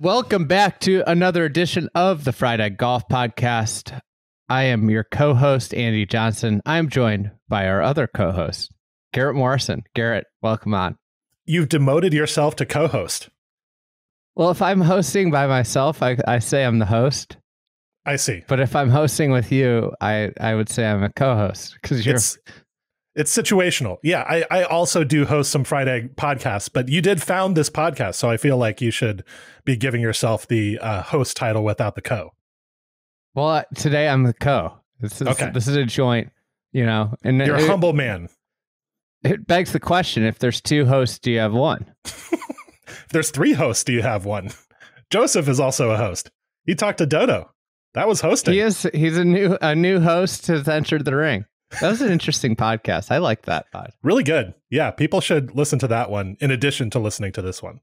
Welcome back to another edition of the Friday Golf Podcast. I am your co-host, Andy Johnson. I'm joined by our other co-host, Garrett Morrison. Garrett, welcome on. You've demoted yourself to co-host. Well, if I'm hosting by myself, I say I'm the host. I see. But if I'm hosting with you, I would say I'm a co-host because it's situational. Yeah, I also do host some Friday podcasts, but you did found this podcast, so I feel like you should be giving yourself the host title without the co. Well, today I'm the co. This is a joint, and you're a humble man. It begs the question: if there's two hosts, do you have one? If there's three hosts, do you have one? Joseph is also a host. He talked to Dodo. That was hosting. He's a new host has entered the ring. That was an interesting podcast. I like that pod. Really good. Yeah, people should listen to that one in addition to listening to this one.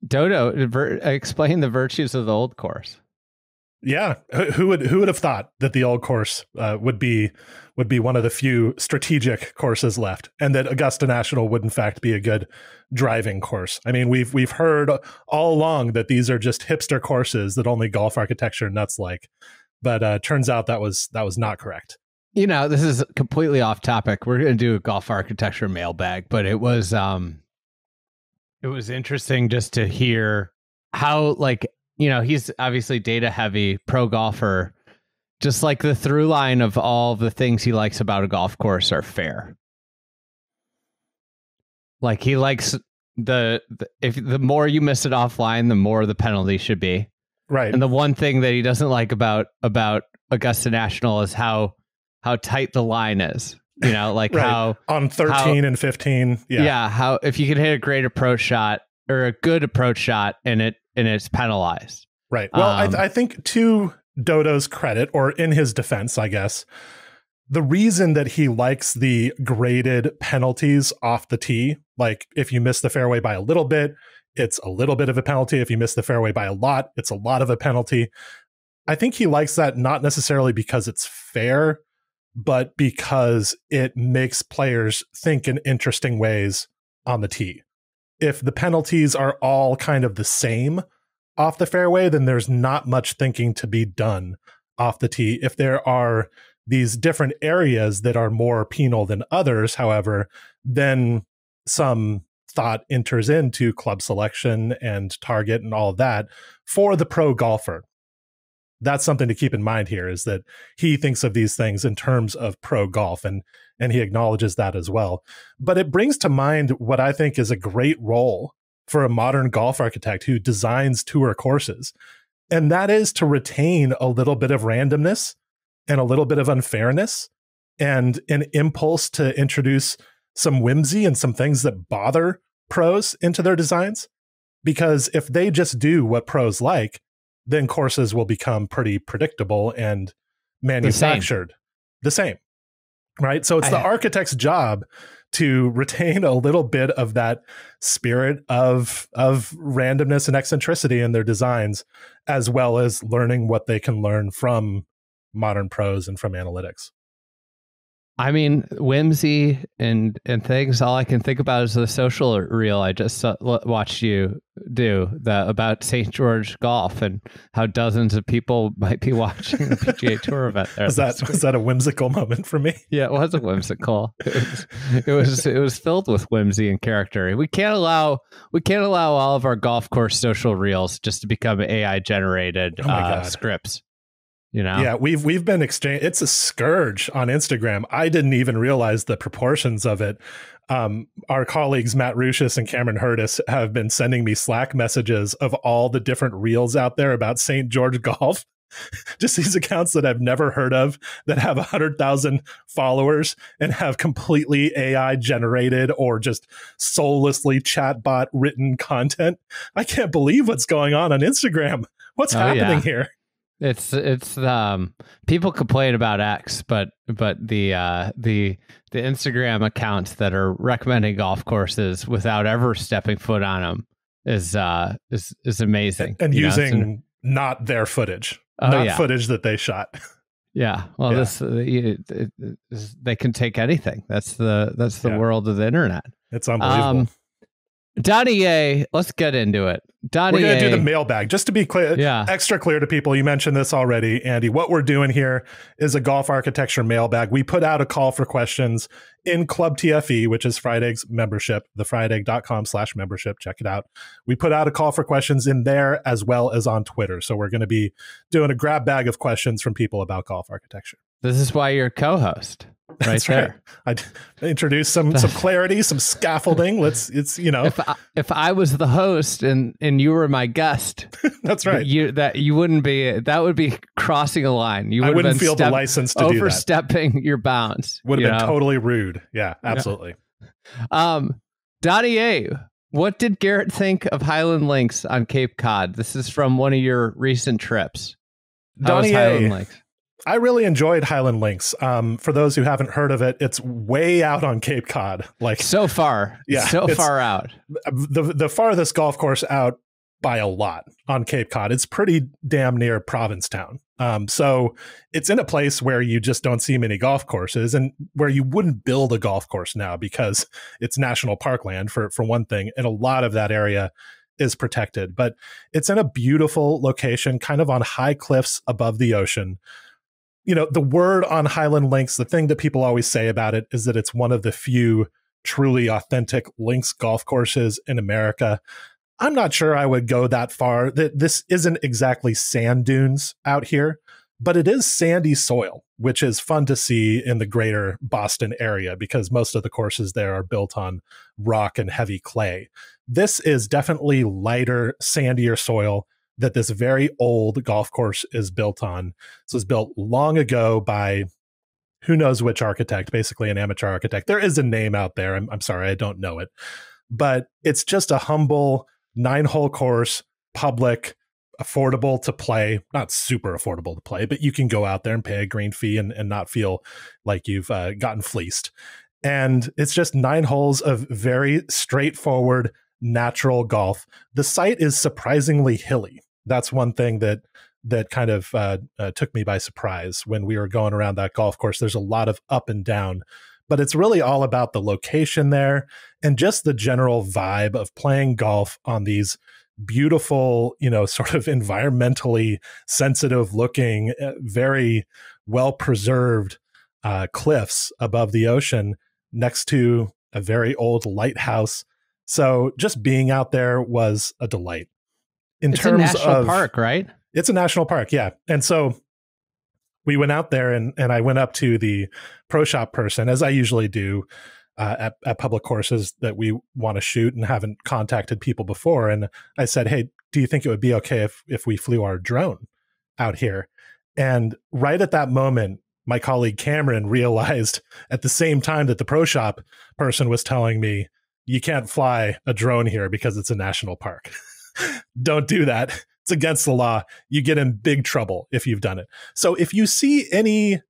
Dodo, explain the virtues of the old course. Yeah, who would have thought that the old course would be one of the few strategic courses left, and that Augusta National would in fact be a good driving course. I mean, we've heard all along that these are just hipster courses that only golf architecture nuts like, but turns out that was not correct. This is completely off topic. We're going to do a golf architecture mailbag, but it was interesting just to hear how, he's obviously data heavy pro golfer, just like the through line of all the things he likes about a golf course are fair. Like he likes if the more you miss it offline, the more the penalty should be. Right. And the one thing that he doesn't like about Augusta National is how tight the line is, like right. How on 13 and 15. Yeah. How, if you can hit a great approach shot or a good approach shot and it's penalized. Right. Well, I think to Dodo's credit, or in his defense, I guess, the reason that he likes the graded penalties off the tee, like if you miss the fairway by a little bit, it's a little bit of a penalty. If you miss the fairway by a lot, it's a lot of a penalty. I think he likes that not necessarily because it's fair, but because it makes players think in interesting ways on the tee. If the penalties are all kind of the same off the fairway, then there's not much thinking to be done off the tee. If there are these different areas that are more penal than others, however, then some thought enters into club selection and target and all of that for the pro golfer. That's something to keep in mind here, is that he thinks of these things in terms of pro golf, and he acknowledges that as well. But it brings to mind what I think is a great role for a modern golf architect who designs tour courses, and that is to retain a little bit of randomness and a little bit of unfairness and an impulse to introduce some whimsy and some things that bother pros into their designs. Because if they just do what pros like, then courses will become pretty predictable and manufactured the same. Right? So it's the architect's job to retain a little bit of that spirit of randomness and eccentricity in their designs, as well as learning what they can learn from modern pros and from analytics. I mean, whimsy and things, all I can think about is the social reel I just watched you do about St. George Golf and how dozens of people might be watching the PGA Tour event there. Was that a whimsical moment for me? Yeah, it was a whimsical. It was filled with whimsy and character. We can't allow all of our golf course social reels just to become AI generated scripts. Yeah, we've been it's a scourge on Instagram. I didn't even realize the proportions of it. Our colleagues Matt Ruchis and Cameron Hurtis have been sending me Slack messages of all the different reels out there about St. George Golf. Just these accounts that I've never heard of that have 100,000 followers and have completely AI generated or just soullessly chatbot written content. I can't believe what's going on Instagram. What's happening here? It's people complain about X, but the Instagram accounts that are recommending golf courses without ever stepping foot on them is amazing. And using not their footage, footage that they shot. Yeah, well, they can take anything. That's the world of the internet. It's unbelievable. Donnie A, let's get into it. Donnie We're going to A. do the mailbag. Just to be clear, extra clear to people, you mentioned this already, Andy. What we're doing here is a golf architecture mailbag. We put out a call for questions in Club TFE, which is Fried Egg's membership, thefriedegg.com/membership. Check it out. We put out a call for questions in there as well as on Twitter. So we're going to be doing a grab bag of questions from people about golf architecture. This is why you're co-host. That's there. Right. I introduced some clarity, some scaffolding. If I was the host and you were my guest, that's right. You wouldn't be. That would be crossing a line. You wouldn't feel the license to do that. Overstepping your bounds. Would have been totally rude. Yeah, absolutely. Donnie A, what did Garrett think of Highland Links on Cape Cod? This is from one of your recent trips. Donnie Highland A. Links? I really enjoyed Highland Links. For those who haven't heard of it, it's way out on Cape Cod. Like so far. Yeah. So far out. The farthest golf course out by a lot on Cape Cod. It's pretty damn near Provincetown. So it's in a place where you just don't see many golf courses and where you wouldn't build a golf course now because it's national parkland for one thing. And a lot of that area is protected, but it's in a beautiful location, kind of on high cliffs above the ocean. You know, the word on Highland Links, the thing that people always say about it is that it's one of the few truly authentic links golf courses in America. I'm not sure I would go that far. This isn't exactly sand dunes out here, but it is sandy soil, which is fun to see in the greater Boston area because most of the courses there are built on rock and heavy clay. This is definitely lighter, sandier soil that this very old golf course is built on. So it's built long ago by who knows which architect, basically an amateur architect. There is a name out there. I'm sorry, I don't know it. But it's just a humble 9-hole course, public, affordable to play. Not super affordable to play, but you can go out there and pay a green fee and not feel like you've gotten fleeced. And it's just 9 holes of very straightforward, natural golf. The site is surprisingly hilly. That's one thing that kind of took me by surprise when we were going around that golf course. There's a lot of up and down, but it's really all about the location there and just the general vibe of playing golf on these beautiful, sort of environmentally sensitive looking, very well preserved cliffs above the ocean next to a very old lighthouse. So just being out there was a delight. It's a national park, right? It's a national park, yeah. And so we went out there and I went up to the pro shop person, as I usually do at public courses that we want to shoot and haven't contacted people before. And I said, hey, do you think it would be okay if we flew our drone out here? And right at that moment, my colleague Cameron realized at the same time that the pro shop person was telling me, you can't fly a drone here because it's a national park. Don't do that. It's against the law. You get in big trouble if you've done it. So if you see any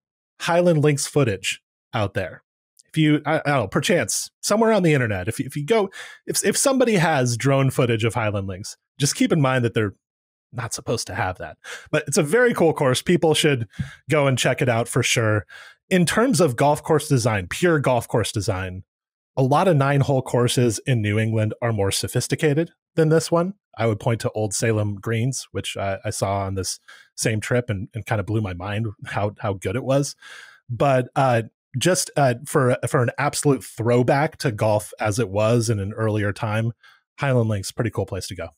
Highland Links footage out there, if you, I don't know, perchance somewhere on the internet, if you go, if somebody has drone footage of Highland Links, just keep in mind that they're not supposed to have that. But it's a very cool course. People should go and check it out for sure. In terms of golf course design, pure golf course design, a lot of 9-hole courses in New England are more sophisticated than this one. I would point to Old Salem Greens, which I saw on this same trip and kind of blew my mind how good it was. But just for an absolute throwback to golf as it was in an earlier time, Highland Links, pretty cool place to go.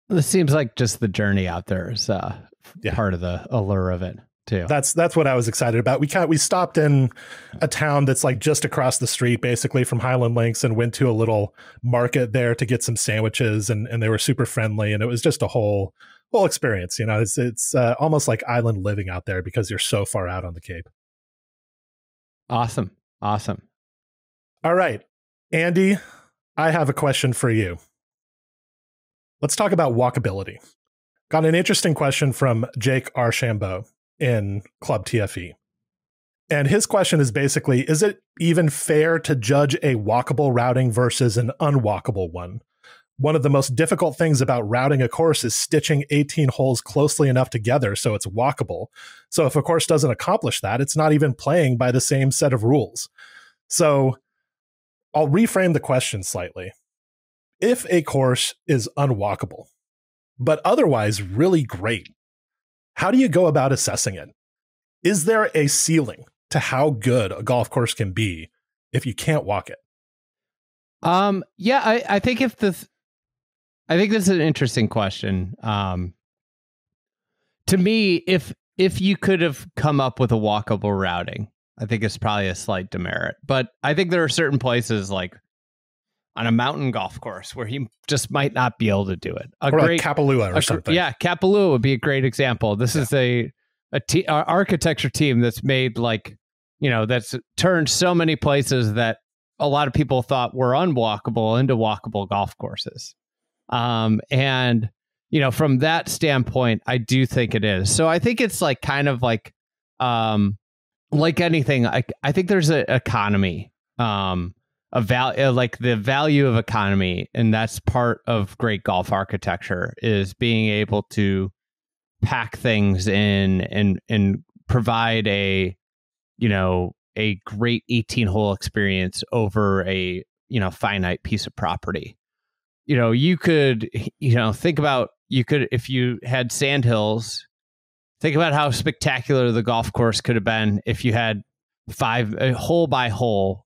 This seems like just the journey out there is part of the allure of it too. That's what I was excited about. We stopped in a town that's like just across the street, basically from Highland Links, and went to a little market there to get some sandwiches, and they were super friendly, and it was just a whole experience. It's almost like island living out there because you're so far out on the Cape. Awesome. All right, Andy, I have a question for you. Let's talk about walkability. Got an interesting question from Jake Archambault in Club TFE. And his question is basically, is it even fair to judge a walkable routing versus an unwalkable one? One of the most difficult things about routing a course is stitching 18 holes closely enough together so it's walkable. So if a course doesn't accomplish that, it's not even playing by the same set of rules. So I'll reframe the question slightly. if a course is unwalkable, but otherwise really great, how do you go about assessing it? Is there a ceiling to how good a golf course can be if you can't walk it? Yeah, I think I think this is an interesting question. To me, if you could have come up with a walkable routing, I think it's probably a slight demerit. But I think there are certain places like on a mountain golf course where he just might not be able to do it. Or like Kapalua or something. Yeah, Kapalua would be a great example. This is a architecture team that's made like, that's turned so many places that a lot of people thought were unwalkable into walkable golf courses. And from that standpoint, I do think it is. So I think it's like kind of like anything. I think there's an economy, a value, like the value of economy, and that's part of great golf architecture is being able to pack things in and provide a great 18-hole experience over a finite piece of property. You could think about if you had sandhills, think about how spectacular the golf course could have been if you had hole by hole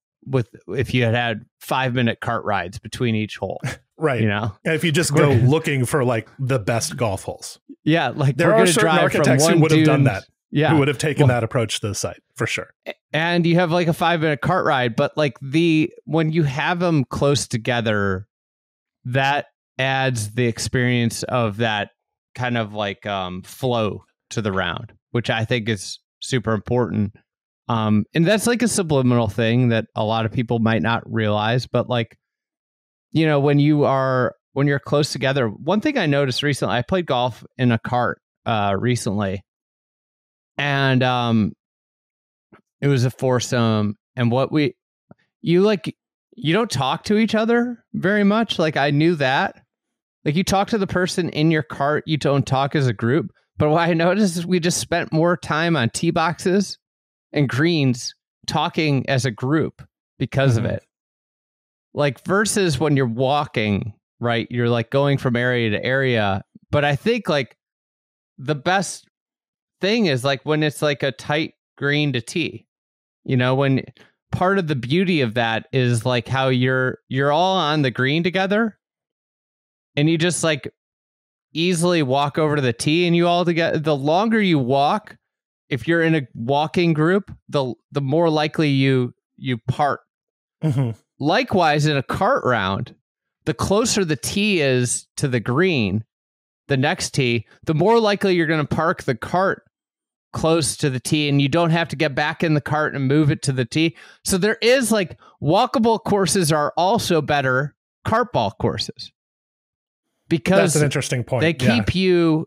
if you had 5-minute cart rides between each hole. Right. And if you just go looking for like the best golf holes. Yeah. Like there are certain architects who would have done that. Yeah. Who would have taken that approach to the site for sure. And you have like a 5-minute cart ride, but like when you have them close together, that adds the experience of that kind of like flow to the round, which I think is super important. And that's like a subliminal thing that a lot of people might not realize, but like, when you're close together, one thing I noticed recently, I played golf in a cart recently, and it was a foursome, and you don't talk to each other very much. Like I knew that. Like you talk to the person in your cart, you don't talk as a group. But what I noticed is we just spent more time on tee boxes and greens talking as a group because of it. Like versus when you're walking, right? You're like going from area to area. But I think like the best thing is like when it's like a tight green to tee, when part of the beauty of that is like how you're all on the green together and you just like easily walk over to the tee and you all together. The longer you walk, if you're in a walking group, the more likely you part. Likewise, in a cart round, the closer the tee is to the green, the next tee, the more likely you're going to park the cart close to the tee, and you don't have to get back in the cart and move it to the tee. So there is like walkable courses are also better cart ball courses because that's an interesting point. They keep you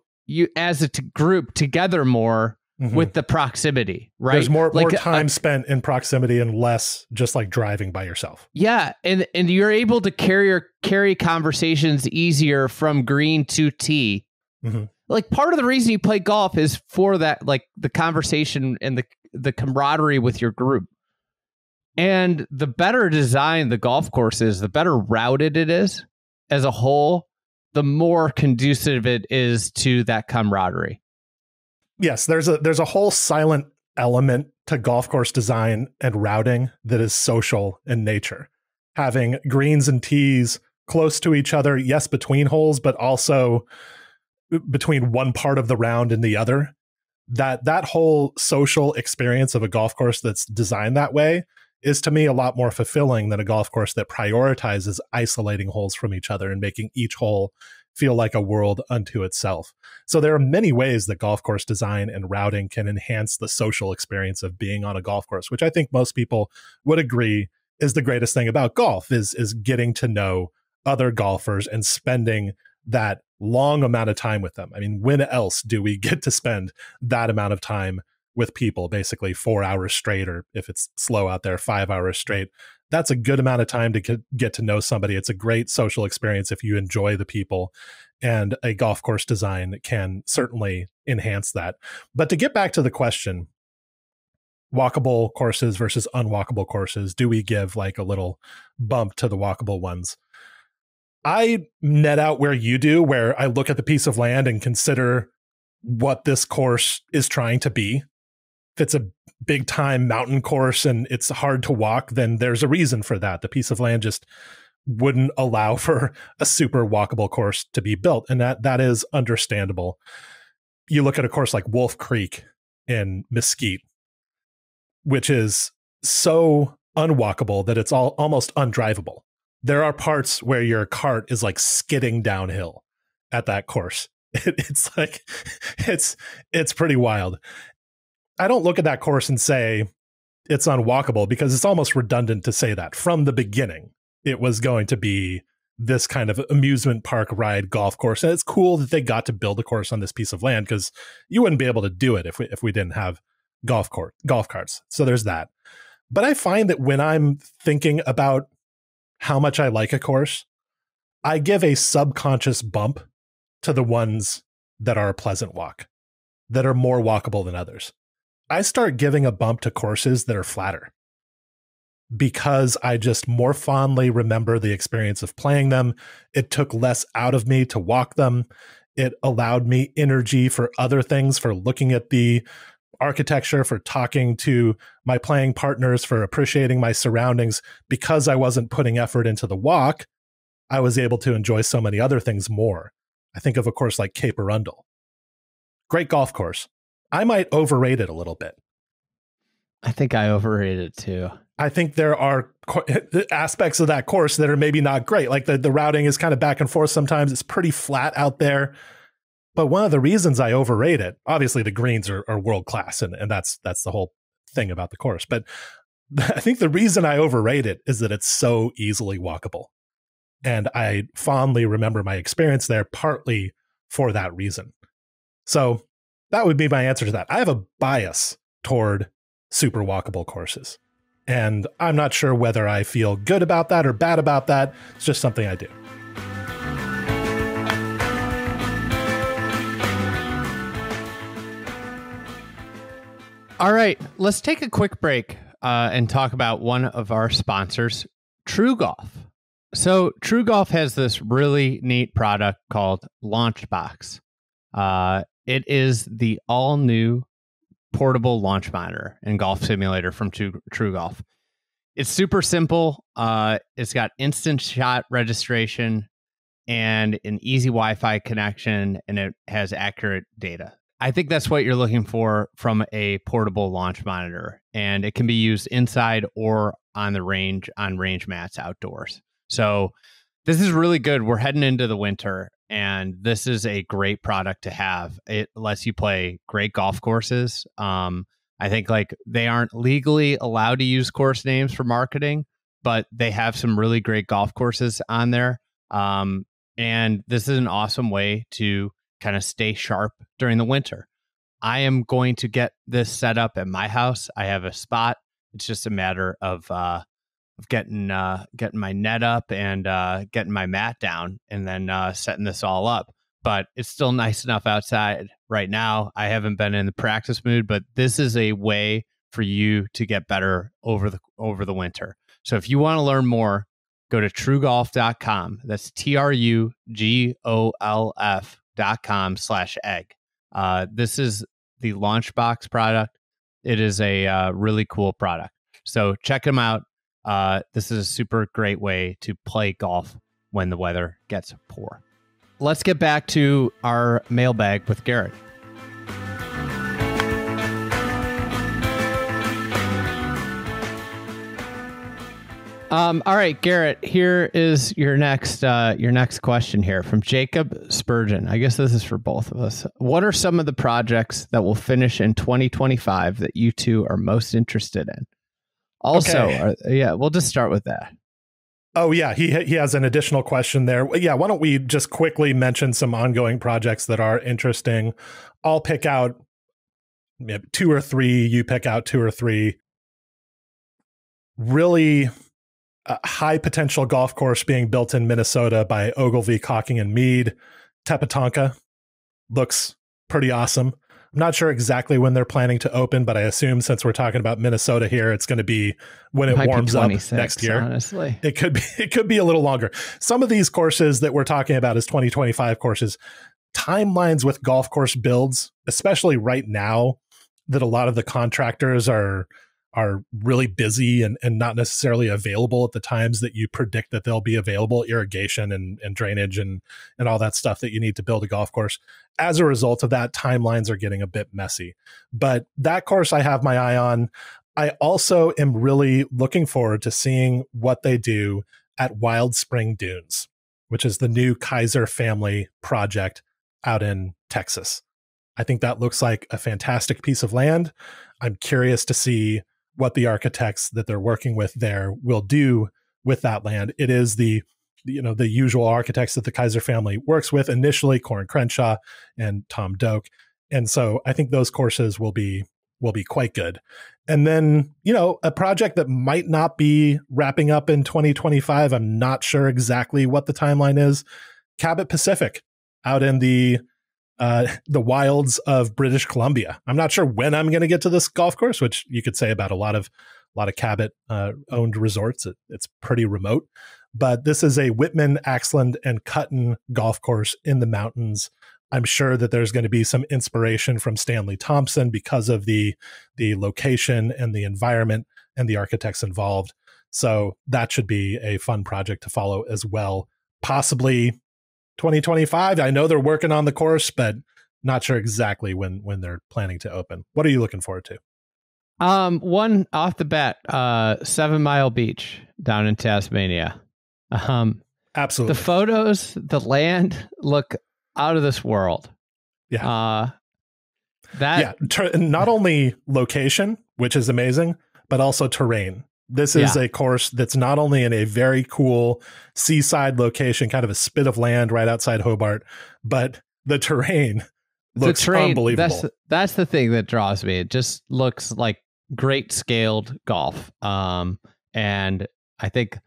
as a group together more with the proximity, right? There's more time spent in proximity and less just like driving by yourself. Yeah, and you're able to carry conversations easier from green to tee. Like part of the reason you play golf is for that, like the conversation and the camaraderie with your group. And the better designed the golf course is, the better routed it is as a whole, the more conducive it is to that camaraderie. Yes, there's a whole silent element to golf course design and routing that is social in nature. Having greens and tees close to each other, yes, between holes, but also between one part of the round and the other. That whole social experience of a golf course that's designed that way is to me a lot more fulfilling than a golf course that prioritizes isolating holes from each other and making each hole feel like a world unto itself. So there are many ways that golf course design and routing can enhance the social experience of being on a golf course, which I think most people would agree is the greatest thing about golf is getting to know other golfers and spending that long amount of time with them. I mean, when else do we get to spend that amount of time with people, basically 4 hours straight, or if it's slow out there, 5 hours straight? That's a good amount of time to get to know somebody. It's a great social experience if you enjoy the people, and a golf course design can certainly enhance that. But to get back to the question, walkable courses versus unwalkable courses, do we give like a little bump to the walkable ones? I net out where you do, where I look at the piece of land and consider what this course is trying to be. If it's a big time mountain course and it's hard to walk, then there's a reason for that. The piece of land just wouldn't allow for a super walkable course to be built. And that is understandable. You look at a course like Wolf Creek in Mesquite, which is so unwalkable that it's almost undrivable. There are parts where your cart is like skidding downhill at that course. It's like, it's pretty wild. I don't look at that course and say it's unwalkable, because it's almost redundant to say that. From the beginning, it was going to be this kind of amusement park ride golf course. And it's cool that they got to build a course on this piece of land, because you wouldn't be able to do it if we didn't have golf carts. So there's that. But I find that when I'm thinking about how much I like a course, I give a subconscious bump to the ones that are a pleasant walk, that are more walkable than others. I start giving a bump to courses that are flatter, because I just more fondly remember the experience of playing them. It took less out of me to walk them. It allowed me energy for other things, for looking at the architecture, for talking to my playing partners, for appreciating my surroundings. Because I wasn't putting effort into the walk, I was able to enjoy so many other things more. I think of a course like Cape Arundel. Great golf course. I might overrate it a little bit. I think I overrated it too. I think there are aspects of that course that are maybe not great. Like the routing is kind of back and forth sometimes. It's pretty flat out there. But one of the reasons I overrate it, obviously the greens are world class, and that's the whole thing about the course. But I think the reason I overrate it is that it's so easily walkable. And I fondly remember my experience there partly for that reason. So that would be my answer to that. I have a bias toward super walkable courses. And I'm not sure whether I feel good about that or bad about that. It's just something I do. All right, let's take a quick break and talk about one of our sponsors, True Golf. So True Golf has this really neat product called Launchbox. It is the all-new portable launch monitor and golf simulator from True Golf. It's super simple. It's got instant shot registration and an easy Wi-Fi connection, and it has accurate data. I think that's what you're looking for from a portable launch monitor, and it can be used inside or on the range, on range mats outdoors. So this is really good. We're heading into the winter, and this is a great product to have. It lets you play great golf courses. I think like they aren't legally allowed to use course names for marketing, but they have some really great golf courses on there. And this is an awesome way to kind of stay sharp during the winter. I am going to get this set up at my house. I have a spot. It's just a matter of getting my net up and getting my mat down, and then setting this all up. But it's still nice enough outside right now. I haven't been in the practice mood, but this is a way for you to get better over the winter. So if you want to learn more, go to truegolf.com. That's TRUGOLF.com/egg. This is the Launchbox product. It is a really cool product. So check them out. This is a super great way to play golf when the weather gets poor. Let's get back to our mailbag with Garrett. All right, Garrett, here is your next question here from Jacob Spurgeon. I guess this is for both of us. What are some of the projects that will finish in 2025 that you two are most interested in? Also, okay. We'll just start with that. Oh, yeah, he has an additional question there. Yeah, why don't we just quickly mention some ongoing projects that are interesting? I'll pick out 2 or 3. You pick out 2 or 3. Really high potential golf course being built in Minnesota by Ogilvy, Cocking and Mead. Tepetonka looks pretty awesome. I'm not sure exactly when they're planning to open, but I assume since we're talking about Minnesota here, it's going to be when it warms up next year. Honestly, it could be a little longer. Some of these courses that we're talking about as 2025 courses, timelines with golf course builds, especially right now, that a lot of the contractors are really busy and not necessarily available at the times that you predict that they'll be available, irrigation and drainage and all that stuff that you need to build a golf course. As a result of that, timelines are getting a bit messy. But that course I have my eye on. I also am really looking forward to seeing what they do at Wild Spring Dunes, which is the new Kaiser family project out in Texas. I think that looks like a fantastic piece of land. I'm curious to see what the architects that they're working with there will do with that land. It is the usual architects that the Kaiser family works with, initially Corin Crenshaw and Tom Doak. And so I think those courses will be quite good. And then, a project that might not be wrapping up in 2025, I'm not sure exactly what the timeline is, Cabot Pacific out in the wilds of British Columbia. I'm not sure when I'm going to get to this golf course, which you could say about a lot of Cabot owned resorts. It's pretty remote, but this is a Whitman, Axland, and Cutton golf course in the mountains. I'm sure that there's going to be some inspiration from Stanley Thompson because of the location and the environment and the architects involved. So that should be a fun project to follow as well. Possibly 2025. I know they're working on the course, but not sure exactly when they're planning to open. What are you looking forward to? One off the bat, 7 Mile Beach down in Tasmania. Absolutely. The photos, the land look out of this world. Yeah. Not only location, which is amazing, but also terrain. This is a course that's not only in a very cool seaside location, kind of a spit of land right outside Hobart, but the terrain looks unbelievable. That's the thing that draws me. It just looks like great scaled golf. And I think,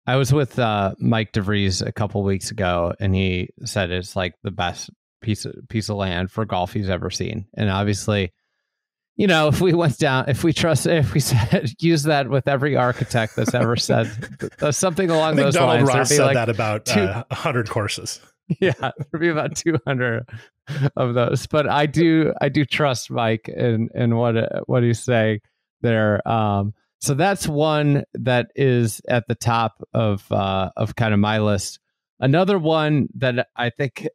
I was with Mike DeVries a couple weeks ago, and he said it's like the best piece of land for golf he's ever seen. And obviously, if we use that with every architect that's ever said something along those Donald lines. Ross said that about 100 courses. Yeah, there'll be about 200 of those. But I do trust Mike and what he's saying there. So that's one that is at the top of kind of my list. Another one that I think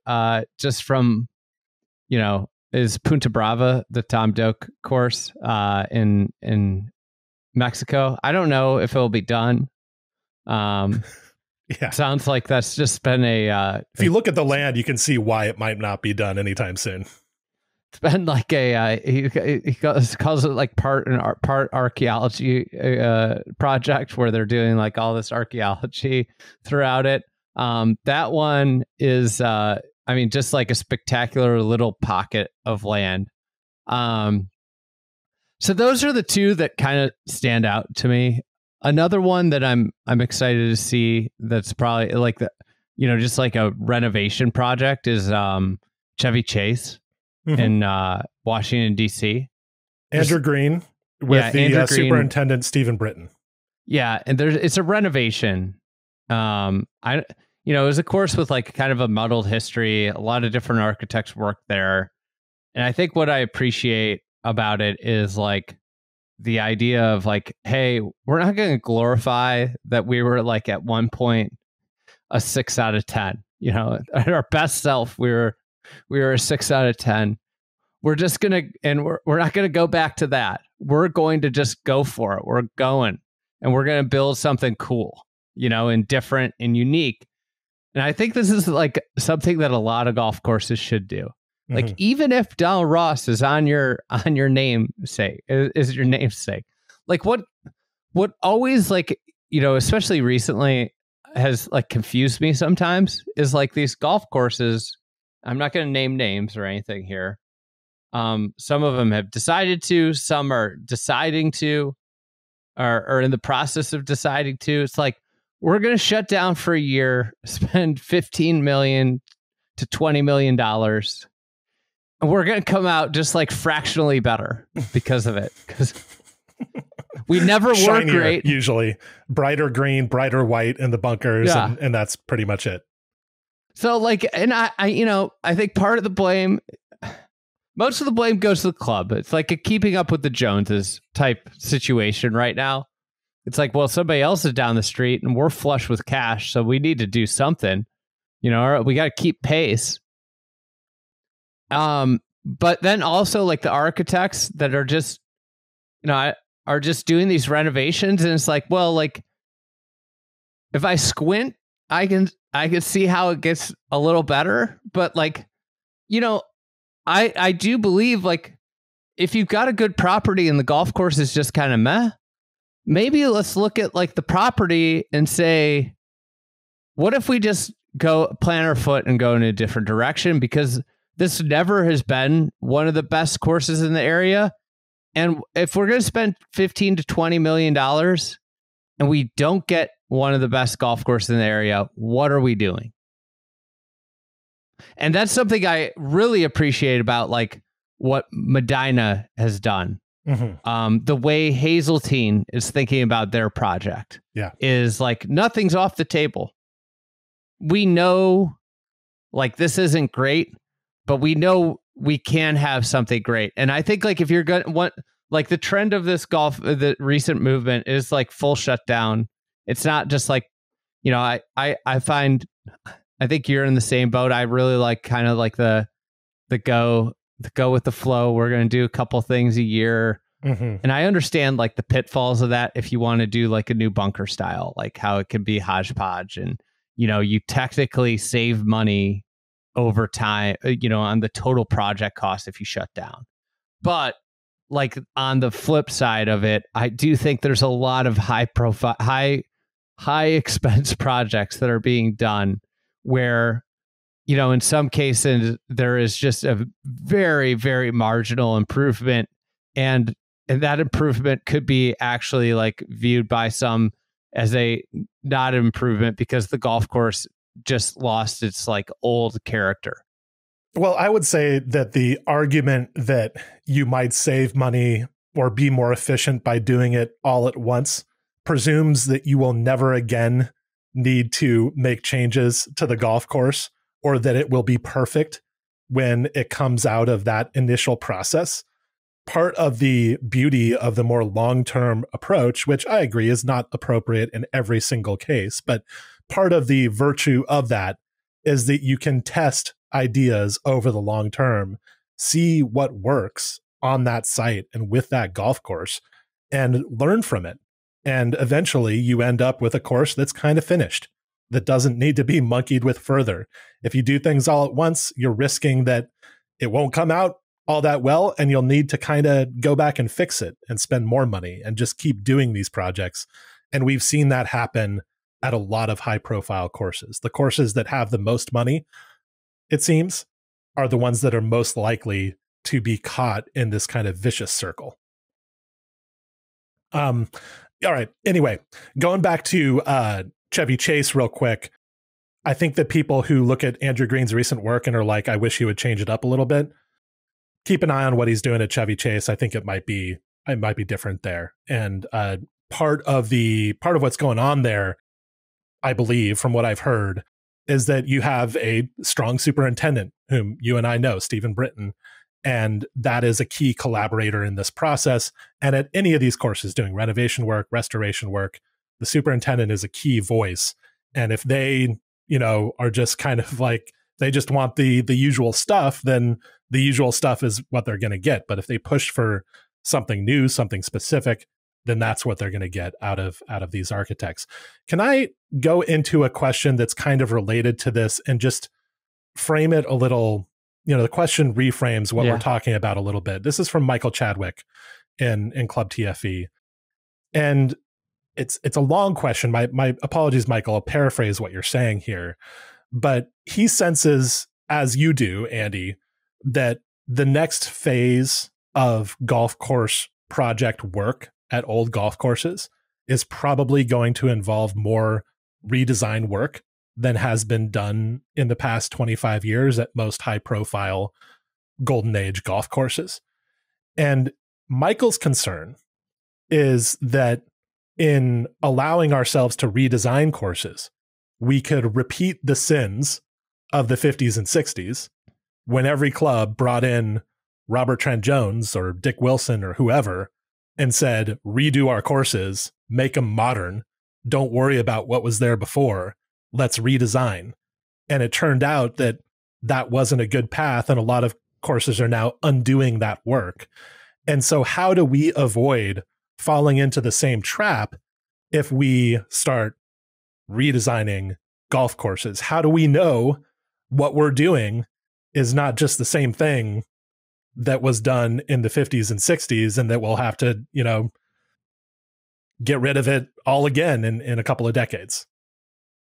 just from is Punta Brava, the Tom Doak course in Mexico. I don't know if it'll be done. Sounds like that's just been if you look at the land, you can see why it might not be done anytime soon. It's been like he calls it like part archaeology project where they're doing like all this archaeology throughout it. That one is just like a spectacular little pocket of land. So those are the two that kind of stand out to me. Another one that I'm excited to see that's probably like just like a renovation project is Chevy Chase in Washington, D.C. Andrew Green with the superintendent Stephen Britton. Yeah, and it's a renovation. It was a course with like kind of a muddled history. A lot of different architects worked there. And I think what I appreciate about it is like the idea of like, hey, we're not going to glorify that we were like at one point a 6 out of 10. At our best self, we were a 6 out of 10. We're just going to, and we're not going to go back to that. We're going to just go for it. We're going and we're going to build something cool, and different and unique. And I think this is like something that a lot of golf courses should do. Like even if Donald Ross is on your namesake, is your namesake, like what always like, especially recently has like confused me sometimes is like these golf courses. I'm not going to name names or anything here. Some of them have decided to, some are deciding to, or in the process of deciding to. It's like, we're going to shut down for a year, spend $15 million to $20 million, we're going to come out just like fractionally better because of it. Because we never were Shinier, great. Usually brighter green, brighter white in the bunkers. Yeah. And that's pretty much it. So like, and I think part of the blame, most of the blame goes to the club. It's like a keeping up with the Joneses type situation right now. It's like, well, somebody else is down the street and we're flush with cash, so we need to do something. You know, we got to keep pace. But then also like the architects that are just, are just doing these renovations, and it's like, well, like if I squint, I can see how it gets a little better. But like, I do believe like if you've got a good property and the golf course is just kind of meh, maybe let's look at like the property and say, what if we just go plant our foot and go in a different direction? Because this never has been one of the best courses in the area. And if we're going to spend $15 to $20 million and we don't get one of the best golf courses in the area, what are we doing? And that's something I really appreciate about like what Medina has done. Mm-hmm. The way Hazeltine is thinking about their project is like nothing's off the table. We know like this isn't great, but we know we can have something great. And I think like if you're going to like the trend of this golf, the recent movement is like full shutdown. It's not just like, I find, I think you're in the same boat. I really like kind of like the go with the flow. We're going to do a couple things a year. Mm-hmm. And I understand like the pitfalls of that. If you want to do like a new bunker style, like how it can be hodgepodge and, you technically save money over time, on the total project cost if you shut down. But like on the flip side of it, I do think there's a lot of high profile, high expense projects that are being done where, in some cases there is just a very, very marginal improvement. And that improvement could be actually like viewed by some as a not improvement because the golf course just lost its like old character. Well, I would say that the argument that you might save money or be more efficient by doing it all at once presumes that you will never again need to make changes to the golf course or that it will be perfect when it comes out of that initial process. Part of the beauty of the more long-term approach, which I agree is not appropriate in every single case, but part of the virtue of that is that you can test ideas over the long term, see what works on that site and with that golf course, and learn from it. And eventually you end up with a course that's kind of finished, that doesn't need to be monkeyed with further. If you do things all at once, you're risking that it won't come out all that well, and you'll need to kind of go back and fix it and spend more money and just keep doing these projects. And we've seen that happen at a lot of high profile courses. The courses that have the most money, it seems, are the ones that are most likely to be caught in this kind of vicious circle. All right. Anyway, going back to Chevy Chase real quick. I think that people who look at Andrew Green's recent work and are like, I wish he would change it up a little bit, keep an eye on what he's doing at Chevy Chase. I think it might be different there. And part of what's going on there, I believe, from what I've heard, is that you have a strong superintendent whom you and I know, Stephen Britton, and that is a key collaborator in this process. And at any of these courses doing renovation work, restoration work, the superintendent is a key voice. And if they, are just kind of like, they just want the usual stuff, then the usual stuff is what they're going to get. But if they push for something new, something specific, then that's what they're going to get out of these architects. Can I go into a question that's kind of related to this and just frame it a little? The question reframes what we're talking about a little bit. This is from Michael Chadwick in Club TFE. And it's a long question. My apologies, Michael. I'll paraphrase what you're saying here. But he senses, as you do, Andy, that the next phase of golf course project work at old golf courses is probably going to involve more redesign work than has been done in the past 25 years at most high profile golden age golf courses. And Michael's concern is that in allowing ourselves to redesign courses, we could repeat the sins of the 50s and 60s when every club brought in Robert Trent Jones or Dick Wilson or whoever and said, redo our courses, make them modern. Don't worry about what was there before. Let's redesign. And it turned out that that wasn't a good path. And a lot of courses are now undoing that work. And so how do we avoid falling into the same trap if we start redesigning golf courses? How do we know what we're doing is not just the same thing that was done in the 50s and 60s and that we'll have to, get rid of it all again in a couple of decades?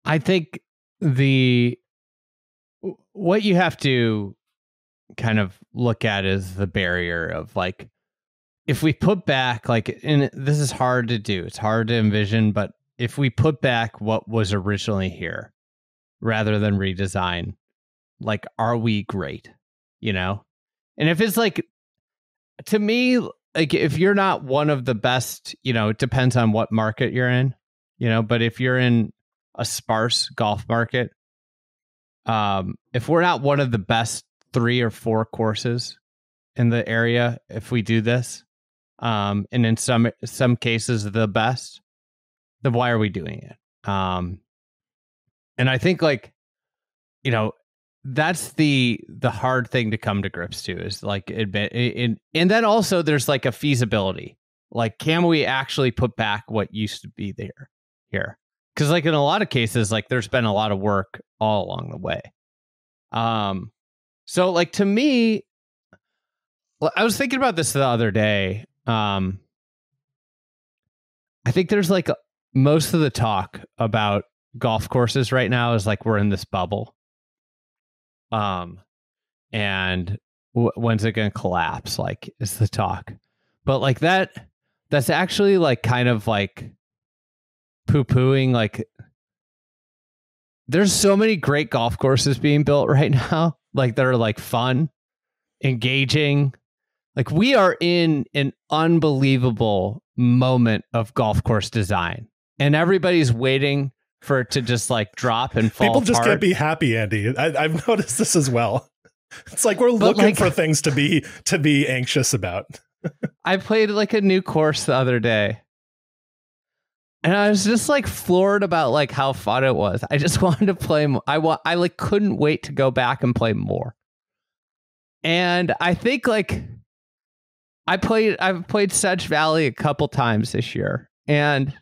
I think what you have to kind of look at is the barrier of like, if we put back, like, and this is hard to do, it's hard to envision, but if we put back what was originally here rather than redesign, like, are we great? And if it's like, to me, like, if you're not one of the best, it depends on what market you're in, but if you're in a sparse golf market, if we're not one of the best 3 or 4 courses in the area, if we do this, and in some cases the best, then why are we doing it? And I think, like, that's the hard thing to come to grips to, is like admit, and then also there's like a feasibility. Like, can we actually put back what used to be there here? Because like in a lot of cases, like there's been a lot of work all along the way. So like, to me, I was thinking about this the other day. I think there's like most of the talk about golf courses right now is like we're in this bubble. And when's it going to collapse? Like, is the talk. But like that's actually like kind of like poo-pooing. Like, there's so many great golf courses being built right now. Like, they're like fun, engaging. Like, we are in an unbelievable moment of golf course design, and everybody's waiting for it to just like drop and fall. People just apart. can't be happy, Andy. I've noticed this as well. It's like we're looking for things to be anxious about. I played like a new course the other day, and I was just like floored about like how fun it was. I just wanted to play more. I like couldn't wait to go back and play more. And I think like I've played Sedge Valley a couple times this year, and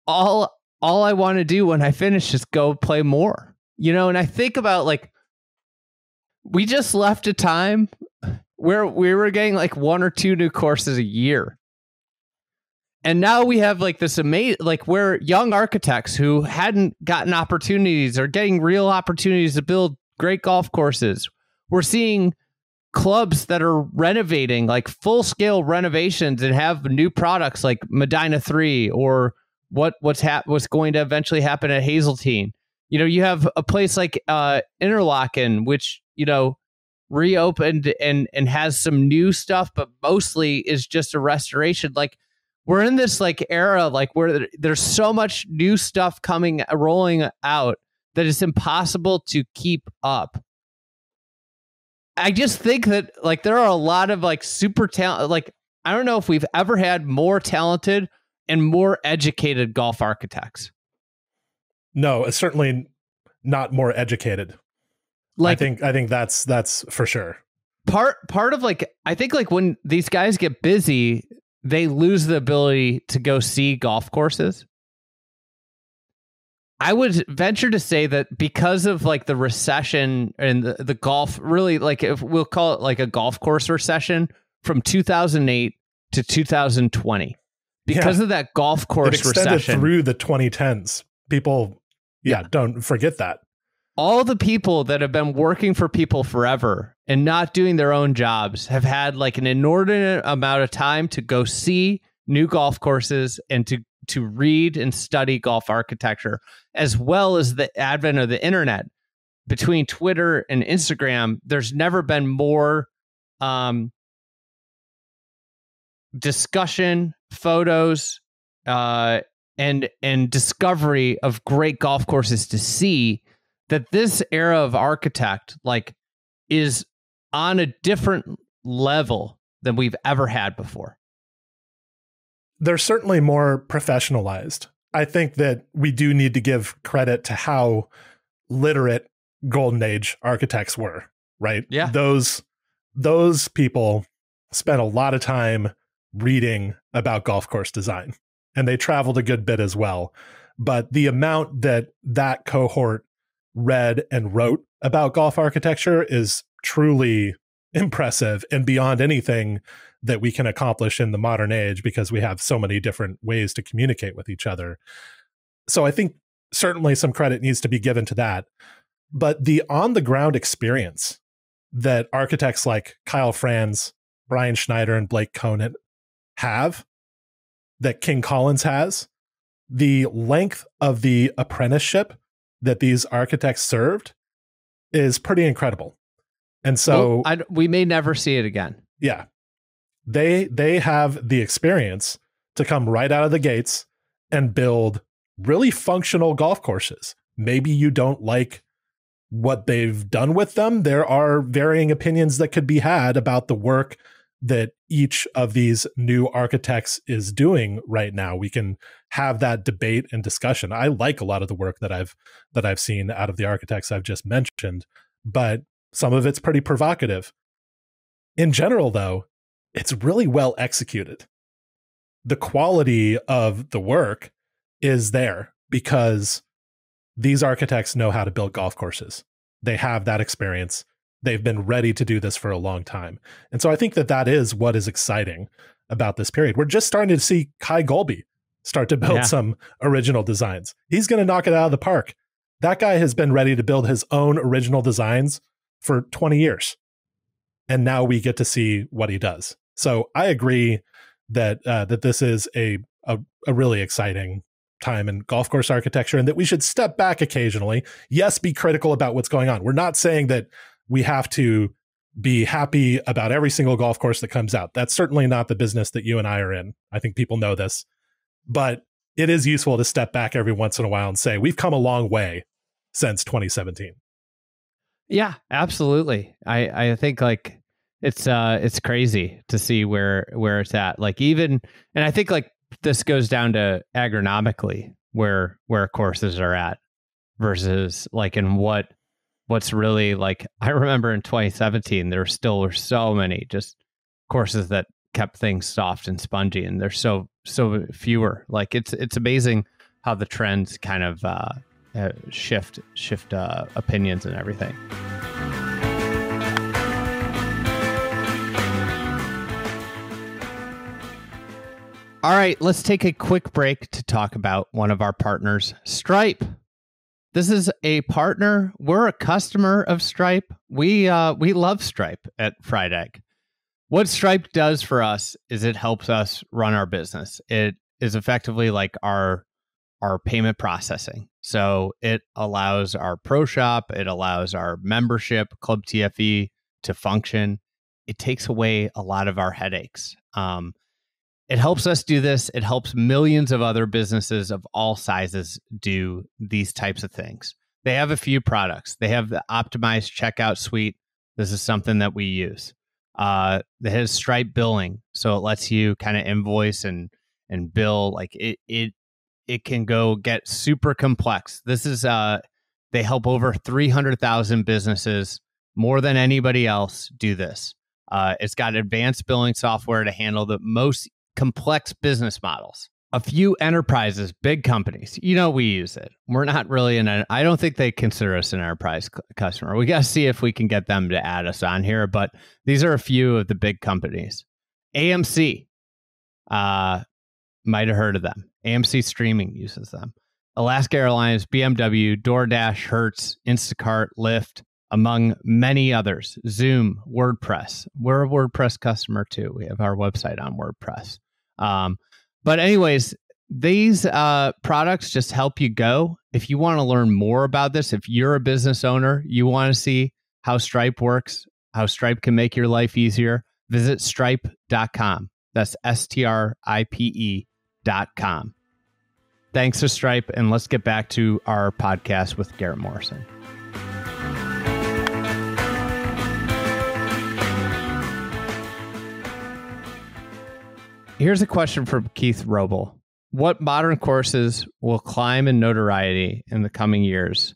all I want to do when I finish is go play more, and I think about like, we just left a time where we were getting like 1 or 2 new courses a year. And now we have like this amazing, like, where young architects who hadn't gotten opportunities are getting real opportunities to build great golf courses. We're seeing clubs that are renovating, like full scale renovations, and have new products like Medina 3 or what's going to eventually happen at Hazeltine. You have a place like Interlaken, which reopened and has some new stuff, but mostly is just a restoration. Like, we're in this like era, like, where there's so much new stuff rolling out that it's impossible to keep up. I just think that like there are a lot of like super talent. Like, I don't know if we've ever had more talented and more educated golf architects. No, it's certainly not more educated. Like, I think that's for sure. Part of like, I think like when these guys get busy, they lose the ability to go see golf courses. I would venture to say that because of like the recession and the golf, really, like, if we'll call it like a golf course recession from 2008 to 2020, because of that golf course it extended recession through the 2010s. People, don't forget that. All the people that have been working for people forever and not doing their own jobs have had like an inordinate amount of time to go see new golf courses and to read and study golf architecture, as well as the advent of the internet. between Twitter and Instagram, there's never been more discussion, photos, and discovery of great golf courses to see that this era of architect is on a different level than we've ever had before. They're certainly more professionalized. I think that we do need to give credit to how literate Golden Age architects were, right? Yeah. Those people spent a lot of time reading about golf course design, and they traveled a good bit as well. But the amount that cohort read and wrote about golf architecture is truly impressive and beyond anything that we can accomplish in the modern age, because we have so many different ways to communicate with each other. So I think certainly some credit needs to be given to that. But the on-the-ground experience that architects like Kyle Franz, Brian Schneider, and Blake Conant have, that King Collins has, the length of the apprenticeship that these architects served is pretty incredible. And so we may never see it again. Yeah. They have the experience to come right out of the gates and build really functional golf courses. Maybe you don't like what they've done with them. There are varying opinions that could be had about the work that each of these new architects is doing right now. We can have that debate and discussion. I like a lot of the work that I've seen out of the architects I've just mentioned, but some of it's pretty provocative. In general, though, it's really well executed. The quality of the work is there because these architects know how to build golf courses. They have that experience. They've been ready to do this for a long time. And so I think that is what is exciting about this period. We're just starting to see Kai Golby start to build some original designs. He's going to knock it out of the park. That guy has been ready to build his own original designs for 20 years. And now we get to see what he does. So I agree that this is a really exciting time in golf course architecture, and that we should step back occasionally. Yes, be critical about what's going on. We're not saying that we have to be happy about every single golf course that comes out. That's certainly not the business that you and I are in. I think people know this. But it is useful to step back every once in a while and say, we've come a long way since 2017. Yeah, absolutely. I think it's crazy to see where it's at. And I think this goes down to agronomically where courses are at versus in what's really I remember in 2017 there still were so many just courses that kept things soft and spongy, and there's so fewer. It's amazing how the trends kind of shift opinions and everything. All right, let's take a quick break to talk about one of our partners, Stripe. This is a partner. We're a customer of Stripe. We love Stripe at Fried Egg. What Stripe does for us is it helps us run our business. It is effectively like our payment processing. So it allows our pro shop, it allows our membership, Club TFE, to function. It takes away a lot of our headaches. It helps us do this. It helps millions of other businesses of all sizes do these types of things. They have a few products. They have the optimized checkout suite. This is something that we use. It has Stripe billing, so it lets you kind of invoice and bill. It can go get super complex. This is they help over 300,000 businesses, more than anybody else, do this. It's got advanced billing software to handle the most complex business models. A few enterprises, big companies, we use it. We're not really I don't think they consider us an enterprise customer. We got to see if we can get them to add us on here, but these are a few of the big companies. AMC, might have heard of them. AMC Streaming uses them. Alaska Airlines, BMW, DoorDash, Hertz, Instacart, Lyft, among many others. Zoom, WordPress. We're a WordPress customer too. We have our website on WordPress. But anyways, these products just help you go. If you want to learn more about this, if you're a business owner, you want to see how Stripe works, how Stripe can make your life easier, visit stripe.com. That's stripe.com. Thanks to Stripe, and let's get back to our podcast with Garrett Morrison. Here's a question from Keith Roble. What modern courses will climb in notoriety in the coming years?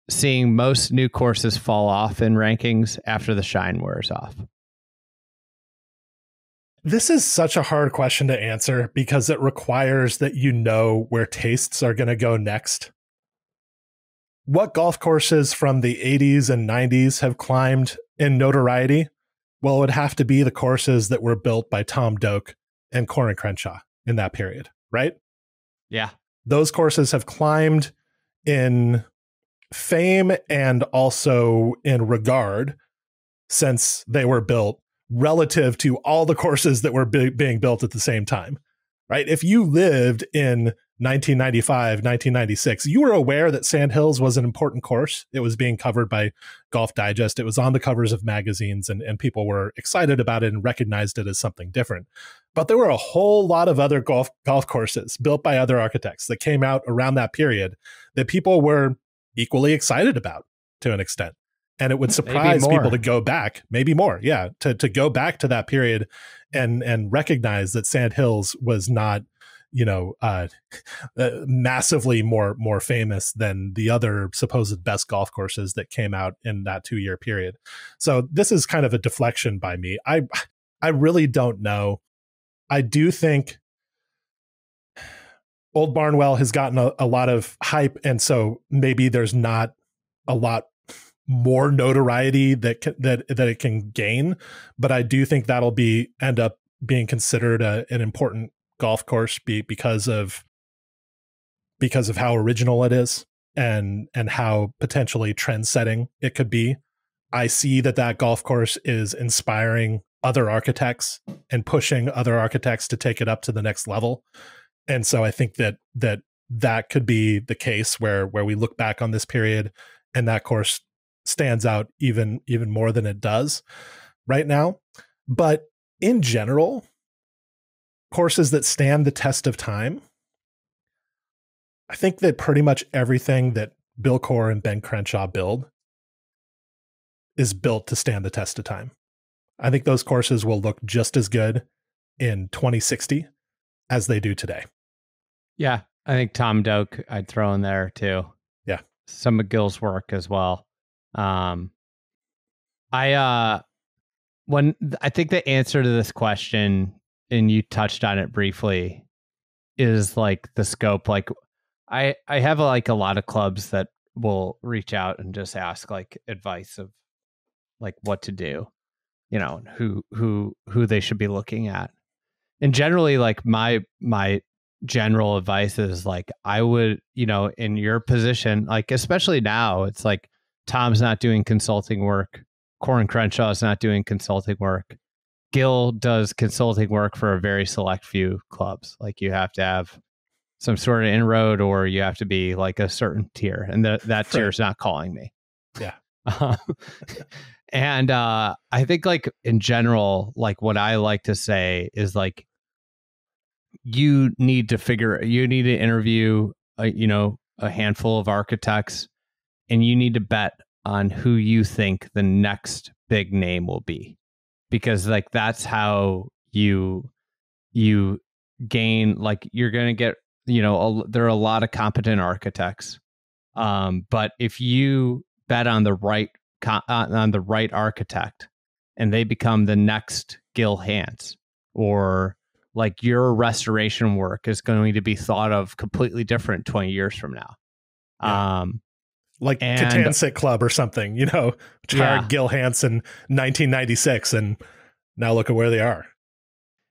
Seeing most new courses fall off in rankings after the shine wears off. This is such a hard question to answer because it requires that you know where tastes are going to go next. What golf courses from the 80s and 90s have climbed in notoriety? Well, it would have to be the courses that were built by Tom Doak and Corin Crenshaw in that period, right? Yeah. Those courses have climbed in fame and also in regard since they were built relative to all the courses that were being built at the same time, right? If you lived in 1995, 1996, you were aware that Sand Hills was an important course. It was being covered by Golf Digest. It was on the covers of magazines, and people were excited about it and recognized it as something different. But there were a whole lot of other golf courses built by other architects that came out around that period that people were equally excited about to an extent. And it would surprise people to go back, maybe more, to go back to that period and recognize that Sand Hills was not, massively more famous than the other supposed best golf courses that came out in that 2-year period. So this is kind of a deflection by me. I really don't know. I do think Old Barnwell has gotten a lot of hype, and so maybe there's not a lot more notoriety that it can gain, but I do think that'll end up being considered an important golf course because of how original it is and how potentially trend setting it could be. I see that golf course is inspiring other architects and pushing other architects to take it up to the next level. And so I think that could be the case where we look back on this period and that course stands out even more than it does right now. But in general, courses that stand the test of time, I think that pretty much everything that Bill Corr and Ben Crenshaw build is built to stand the test of time. I think those courses will look just as good in 2060 as they do today. Yeah, I think Tom Doak I'd throw in there too. Yeah. Some of Gil's work as well. I think the answer to this question, and you touched on it briefly, is like the scope. Like I have a lot of clubs that will reach out and just ask like advice of like what to do, who they should be looking at. And generally like my general advice is like, I would, in your position, like, especially now, it's like Tom's not doing consulting work. Corin Crenshaw is not doing consulting work. Gil does consulting work for a very select few clubs. Like you have to have some sort of inroad or you have to be like a certain tier, and that tier is not calling me. Yeah. And I think like in general, like what I like to say is like, you need to interview, a handful of architects, and you need to bet on who you think the next big name will be, because like that's how you gain, like you're going to get, there are a lot of competent architects. But if you bet on the right architect and they become the next Gil Hans, or like your restoration work is going to be thought of completely different 20 years from now. Yeah. Like Katansic Club or something, which hired Gil Hans in 1996, and now look at where they are.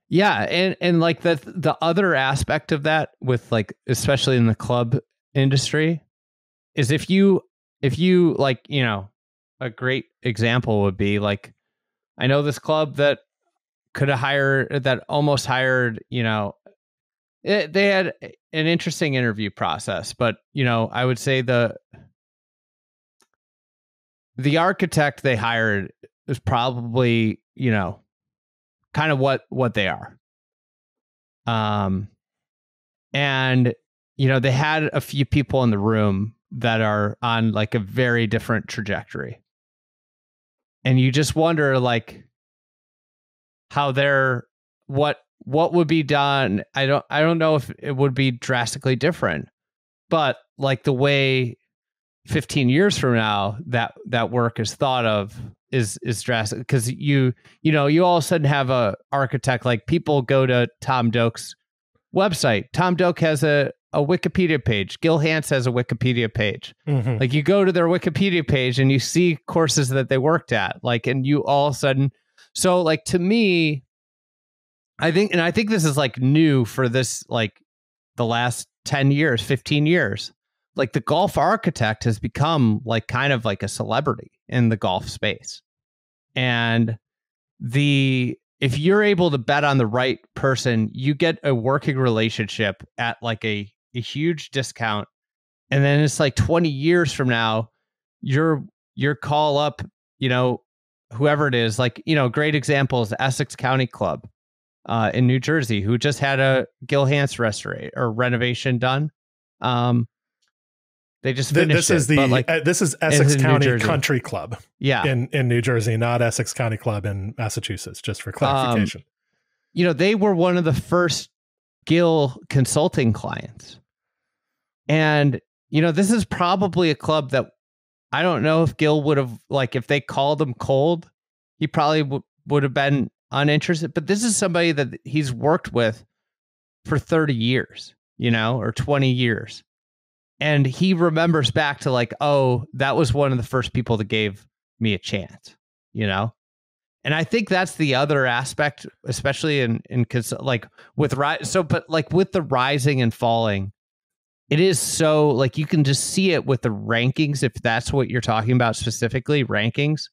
Yeah, and like the other aspect of that, with like especially in the club industry, is if you like, a great example would be like, I know this club that almost hired, They had an interesting interview process, but I would say the architect they hired is probably kind of what they are. And they had a few people in the room that are on like a very different trajectory, and you just wonder like how they're what would be done. I don't know if it would be drastically different, but like the way 15 years from now that work is thought of is drastic, because you all of a sudden have a architect, like people go to Tom Doak's website. Tom Doak has a Wikipedia page. Gil Hance has a Wikipedia page. Mm-hmm. Like you go to their Wikipedia page and you see courses that they worked at, like, and you all of a sudden, so like to me, I think this is like new for this, like the last 10 years, 15 years, like the golf architect has become like kind of like a celebrity in the golf space. And if you're able to bet on the right person, you get a working relationship at like a huge discount. And then it's like 20 years from now, your call up, whoever it is, like, great example is the Essex County Club in New Jersey, who just had a Gil Hance renovation done. They just finished this is Essex County Country Club. Yeah. In New Jersey, not Essex County Club in Massachusetts, just for clarification. They were one of the first Gil consulting clients. And, this is probably a club that I don't know if Gil would have, like, if they called him cold, he probably would have been uninterested. But this is somebody that he's worked with for 30 years, or 20 years. And he remembers back to like, oh, that was one of the first people that gave me a chance, And I think that's the other aspect, especially in like with with the rising and falling, it is so like you can just see it with the rankings. If that's what you're talking about specifically, rankings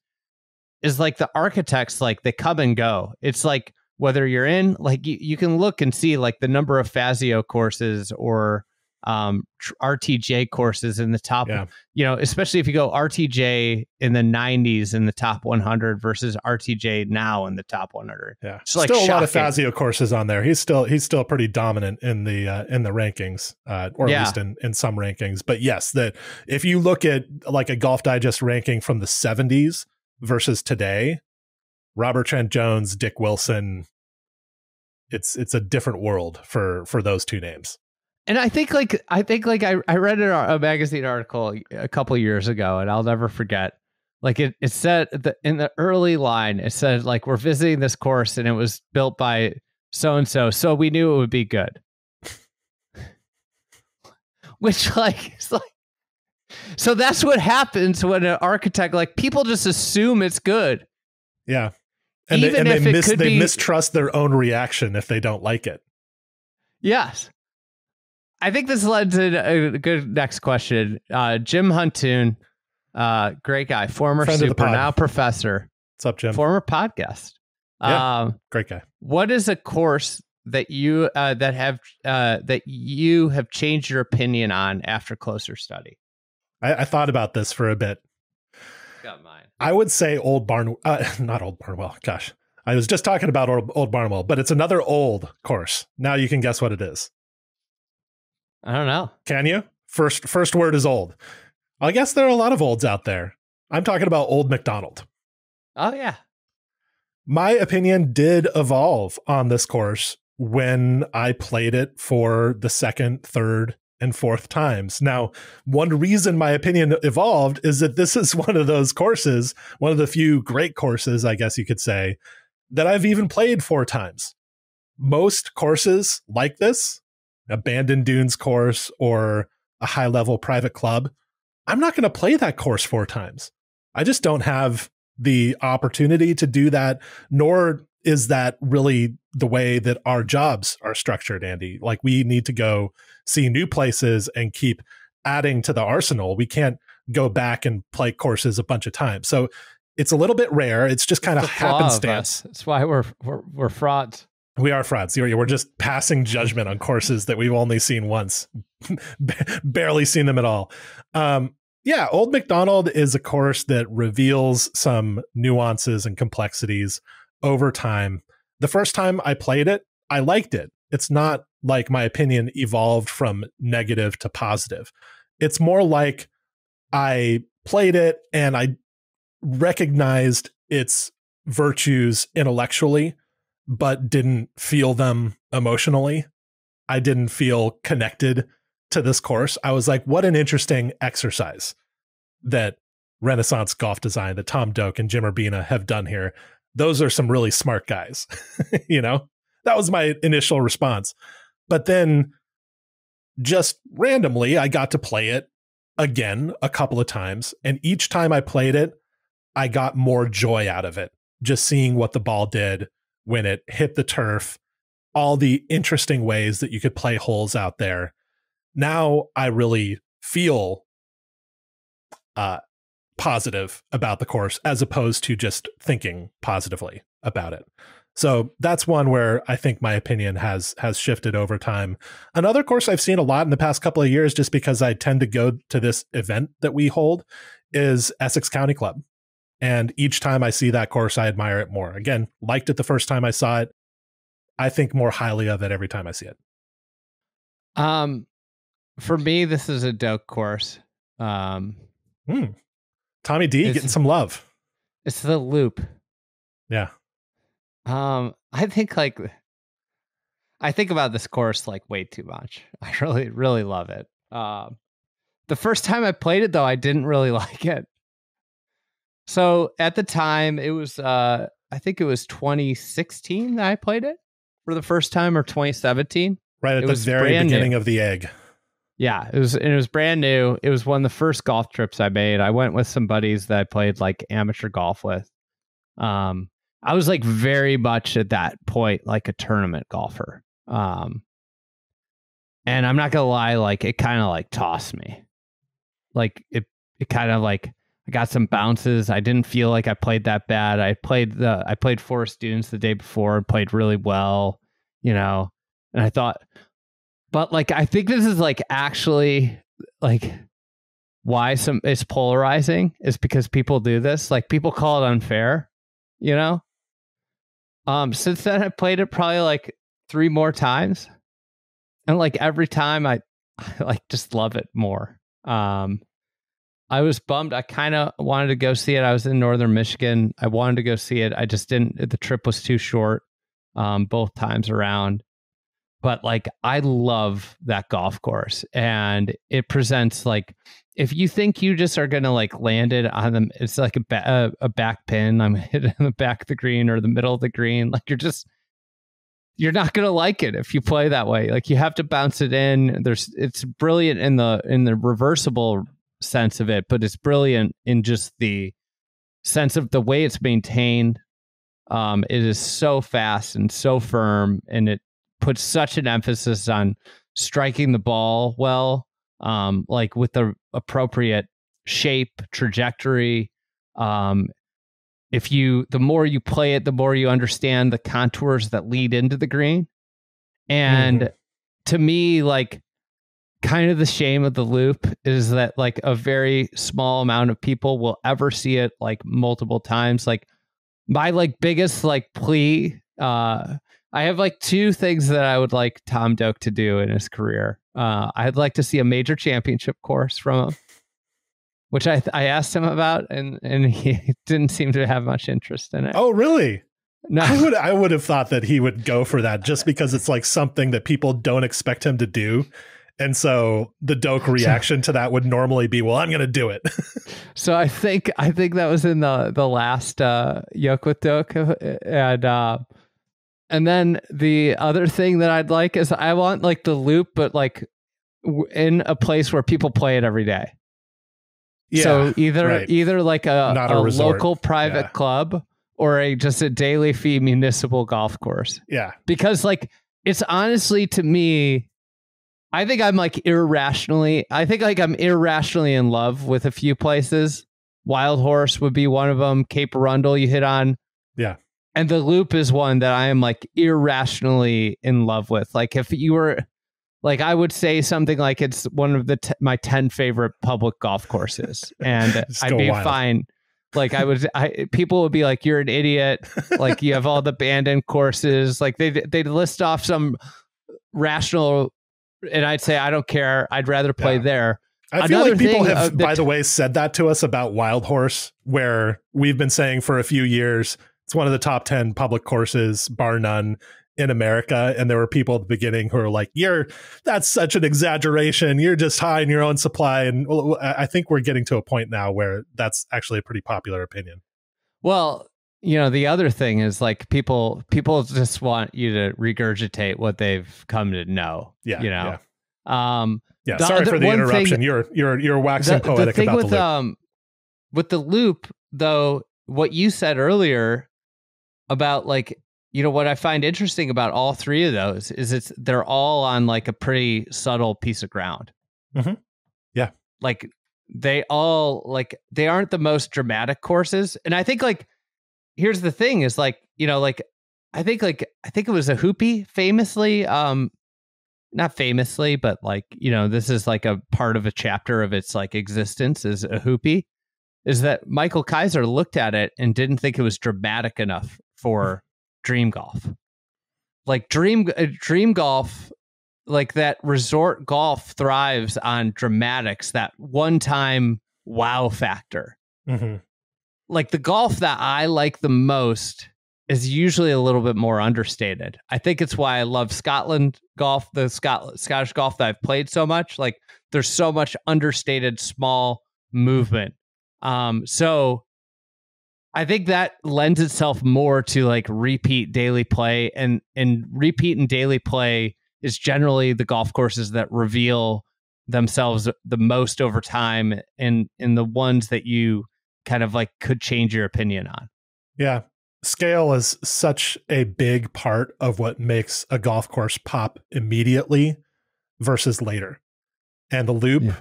is like the architects, like they come and go. It's like whether you're in, like you can look and see like the number of Fazio courses or RTJ courses in the top, especially if you go RTJ in the 90s in the top 100 versus RTJ now in the top 100. Yeah, it's like still a lot of Fazio courses on there. He's still pretty dominant in the rankings, or at least in some rankings. But yes, that if you look at like a Golf Digest ranking from the 70s versus today, Robert Trent Jones, Dick Wilson, it's a different world for those two names. And I think I read a magazine article a couple of years ago, and I'll never forget. Like it said in the early line, it said like, we're visiting this course and it was built by so-and-so, so we knew it would be good. Which like, it's like, so that's what happens when an architect, like people just assume it's good. Yeah. And they mistrust their own reaction if they don't like it. Yes. I think this led to a good next question. Jim Huntoon, great guy, former Friend super, now professor. What's up, Jim? Former podcast. Yeah, great guy. What is a course that you that you have changed your opinion on after closer study? I thought about this for a bit. Got mine. I would say not Old Barnwell. Gosh, I was just talking about Old Barnwell, but it's another old course. Now you can guess what it is. I don't know. Can you? First word is old. I guess there are a lot of olds out there. I'm talking about Old MacDonald. Oh, yeah. My opinion did evolve on this course when I played it for the second, third, and fourth times. Now, one reason my opinion evolved is that this is one of those courses, one of the few great courses, I guess you could say, that I've even played 4 times. Most courses like this, Abandoned Dunes course or a high-level private club, I'm not going to play that course 4 times. I just don't have the opportunity to do that, nor is that really the way that our jobs are structured, Andy. Like, we need to go see new places and keep adding to the arsenal. We can't go back and play courses a bunch of times. So it's a little bit rare. It's just kind of happenstance. That's why we're frauds. We are frauds. We're just passing judgment on courses that we've only seen once, barely seen them at all. Yeah, Old MacDonald is a course that reveals some nuances and complexities over time. The first time I played it, I liked it. It's not like my opinion evolved from negative to positive. It's more like I played it and I recognized its virtues intellectually, but didn't feel them emotionally. I didn't feel connected to this course. I was like, what an interesting exercise that Renaissance golf design, that Tom Doak and Jim Urbina have done here. Those are some really smart guys. You know, that was my initial response. But then just randomly, I got to play it again a couple of times. And each time I played it, I got more joy out of it. Just seeing what the ball did when it hit the turf, all the interesting ways that you could play holes out there. Now I really feel positive about the course as opposed to just thinking positively about it. So that's one where I think my opinion has shifted over time. Another course I've seen a lot in the past couple of years, just because I tend to go to this event that we hold, is Essex County Club. And each time I see that course, I admire it more. Again, liked it the first time I saw it. I think more highly of it every time I see it. For me, this is a Doak course. Tommy D getting some love. It's the loop. Yeah. I think about this course like way too much. I really, really love it. The first time I played it, though, I didn't really like it. So at the time, it was I think it was 2016 that I played it for the first time, or 2017. Right at the very beginning of the egg. Yeah, it was brand new. It was one of the first golf trips I made. I went with some buddies that I played like amateur golf with. I was like very much at that point like a tournament golfer. And I'm not gonna lie, like it kind of like tossed me. Like it kind of like, I got some bounces. I didn't feel like I played that bad. I played Forest Dunes the day before and played really well, you know. And I thought, but like I think this is like actually like why it's polarizing is because people do this. Like people call it unfair, you know. Since then I played it probably like 3 more times, and like every time I like just love it more. I was bummed. I kind of wanted to go see it. I was in northern Michigan. I wanted to go see it. I just didn't. The trip was too short both times around. But like, I love that golf course, and it presents like, if you think you just are going to like land it on them, it's like a back pin. I'm hitting the back of the green or the middle of the green. Like you're not going to like it if you play that way. Like you have to bounce it in. It's brilliant in the reversible sense of it, but it's brilliant in just the sense of the way it's maintained. It is so fast and so firm, and it puts such an emphasis on striking the ball well, like with the appropriate shape, trajectory. The more you play it, the more you understand the contours that lead into the green. And to me, like, kind of the shame of the loop is that like a very small amount of people will ever see it like multiple times. Like my like biggest like plea, I have like 2 things that I would like Tom Doak to do in his career. I'd like to see a major championship course from him, which I asked him about, and he didn't seem to have much interest in it. Oh, really? No, I would have thought that he would go for that just because it's like something that people don't expect him to do. And so the Doak reaction to that would normally be, well, I'm going to do it. So I think that was in the last Yoke with Doak. And then the other thing that I'd like is I want like the loop, but like in a place where people play it every day. Yeah, so either like a local private club or just a daily fee municipal golf course. Yeah. Because like, it's honestly to me, I think I'm irrationally in love with a few places. Wild Horse would be one of them. Cape Arundel you hit on. Yeah. And the loop is one that I am like irrationally in love with. Like if you were like, I would say something like it's one of the my 10 favorite public golf courses, and I'd be fine. Like people would be like, "You're an idiot." Like you have all the abandoned courses. Like they'd list off some rational, and I'd say, "I don't care. I'd rather play there." I feel like people have, by the way, said that to us about Wild Horse, where we've been saying for a few years it's one of the top 10 public courses, bar none, in America. And there were people at the beginning who are like, that's such an exaggeration. You're just high in your own supply. And I think we're getting to a point now where that's actually a pretty popular opinion. Well, the other thing is like people just want you to regurgitate what they've come to know. Yeah. Sorry for the interruption. You're waxing poetic about the loop. With the loop, though, what you said earlier about like, what I find interesting about all three of those is they're all on like a pretty subtle piece of ground. Mm-hmm. Yeah. Like they aren't the most dramatic courses. And I think like, here's the thing is like, I think it was a Hoopy famously, not famously, but like, this is like a part of a chapter of its like existence as a Hoopy, is that Michael Kaiser looked at it and didn't think it was dramatic enough for Dream Golf. Like Dream Golf, like that resort golf thrives on dramatics, that one-time wow factor. Mm-hmm. Like the golf that I like the most is usually a little bit more understated. I think it's why I love Scotland golf, the Scottish golf that I've played so much. Like there's so much understated small movement. So I think that lends itself more to like repeat daily play, and repeat and daily play is generally the golf courses that reveal themselves the most over time, and the ones that you kind of like could change your opinion on. Yeah. Scale is such a big part of what makes a golf course pop immediately versus later. And the loop,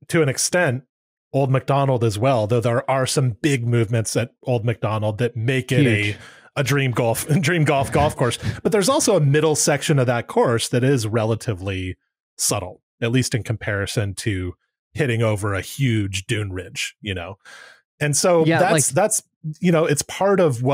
to an extent, Old MacDonald as well, though there are some big movements at Old MacDonald that make it a dream golf golf course. But there's also a middle section of that course that is relatively subtle, at least in comparison to hitting over a huge dune ridge, And so that's it's part of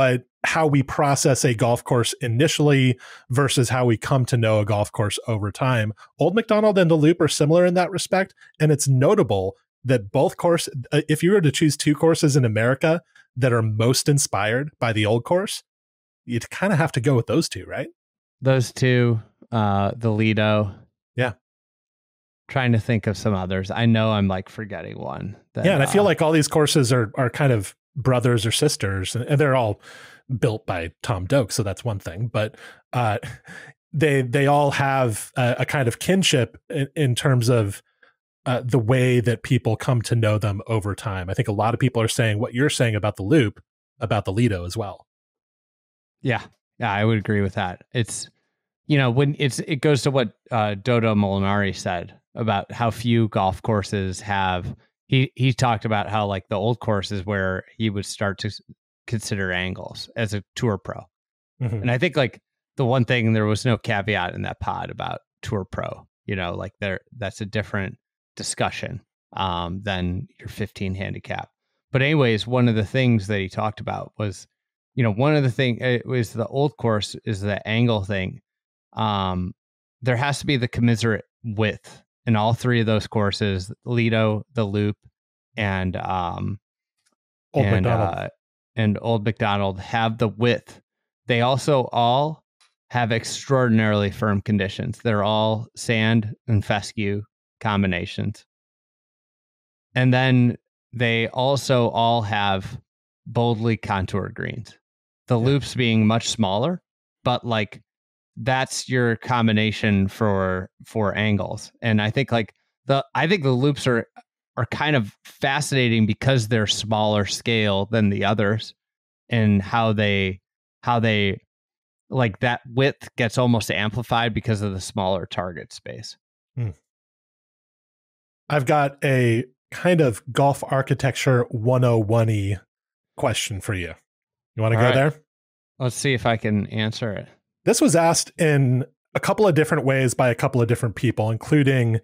how we process a golf course initially versus how we come to know a golf course over time. Old MacDonald and the Loop are similar in that respect, and it's notable that both courses, if you were to choose two courses in America that are most inspired by the old course, you'd kind of have to go with those two, right? Those two, the Lido. Yeah. Trying to think of some others. I know I'm like forgetting one. And I feel like all these courses are kind of brothers or sisters, and they're all built by Tom Doak, so that's one thing. But they all have a kind of kinship in terms of the way that people come to know them over time. I think a lot of people are saying what you're saying about the Loop, about the Lido as well. Yeah, I would agree with that. It's, when it goes to what Dodo Molinari said about how few golf courses have. He talked about how like the old courses where he would start to consider angles as a tour pro. Mm-hmm. And I think like the one thing, there was no caveat in that pod about tour pro, like that's a different discussion than your 15 handicap. But anyways, one of the things that he talked about was, one of the things, it was the old course is the angle thing. There has to be the commensurate width in all three of those courses: Lido, the Loop, and Old MacDonald have the width. They also all have extraordinarily firm conditions. They're all sand and fescue combinations. And then they also all have boldly contoured greens. The loops being much smaller, but like that's your combination for angles. And I think like the loops are kind of fascinating because they're smaller scale than the others, and how they like that width gets almost amplified because of the smaller target space. I've got a kind of golf architecture 101-y question for you. You want to go there? Let's see if I can answer it. This was asked in a couple of different ways by a couple of different people, including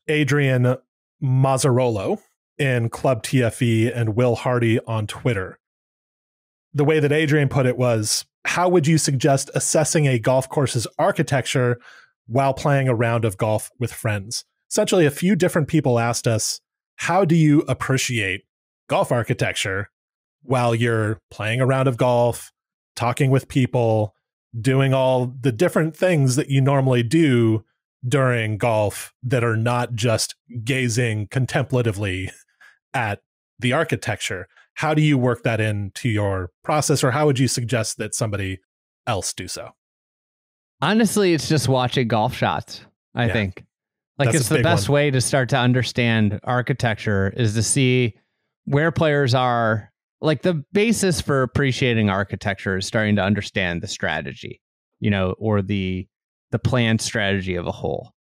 Adrian Mazzarolo in Club TFE and Will Hardy on Twitter. The way that Adrian put it was, how would you suggest assessing a golf course's architecture while playing a round of golf with friends? Essentially, a few different people asked us, how do you appreciate golf architecture while you're playing a round of golf, talking with people, doing all the different things that you normally do during golf that are not just gazing contemplatively at the architecture? How do you work that into your process, or how would you suggest that somebody else do so? Honestly, it's just watching golf shots, I think. Like, it's the best way to start to understand architecture is to see where players are. Like, the basis for appreciating architecture is starting to understand the strategy, or the planned strategy of a hole.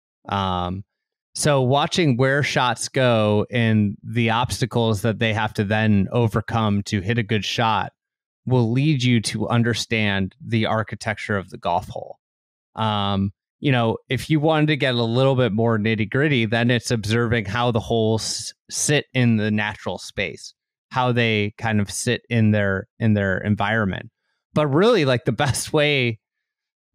So watching where shots go and the obstacles that they have to then overcome to hit a good shot will lead you to understand the architecture of the golf hole. If you wanted to get a little bit more nitty gritty, then it's observing how the holes sit in the natural space, how they kind of sit in their environment. But really, like, the best way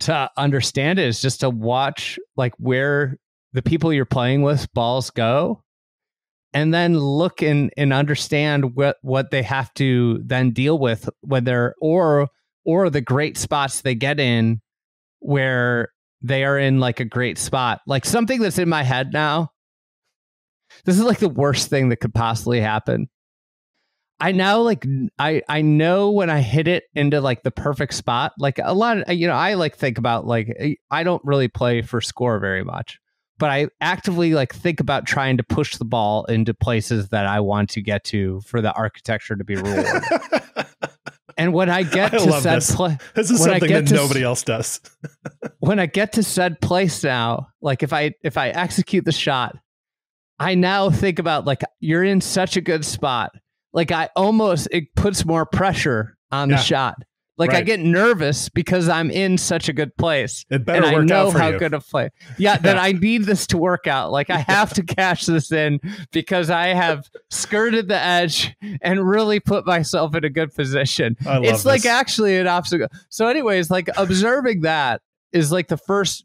to understand it is just to watch, like, where the people you're playing with balls go, and then look and understand what they have to then deal with when they're, or the great spots they get in where they are in, like, a great spot. Like, something that's in my head now, this is like the worst thing that could possibly happen. I now, like, I know when I hit it into, like, the perfect spot. Like, a lot of, I like think about, like, I don't really play for score very much, but I actively, like, think about trying to push the ball into places that I want to get to for the architecture to be rewarded. And when I get to said place, this is something that nobody else does. When I get to said place now, like, if I execute the shot, I now think about, like, you're in such a good spot. Like, it puts more pressure on the shot. Like, right. I get nervous because I'm in such a good place. It better work out for you. I know how good a play. Yeah, that I need this to work out. Like, I have to cash this in because I have skirted the edge and really put myself in a good position. I love it's this. Like, actually an obstacle. So anyways, like, observing that is, like, the first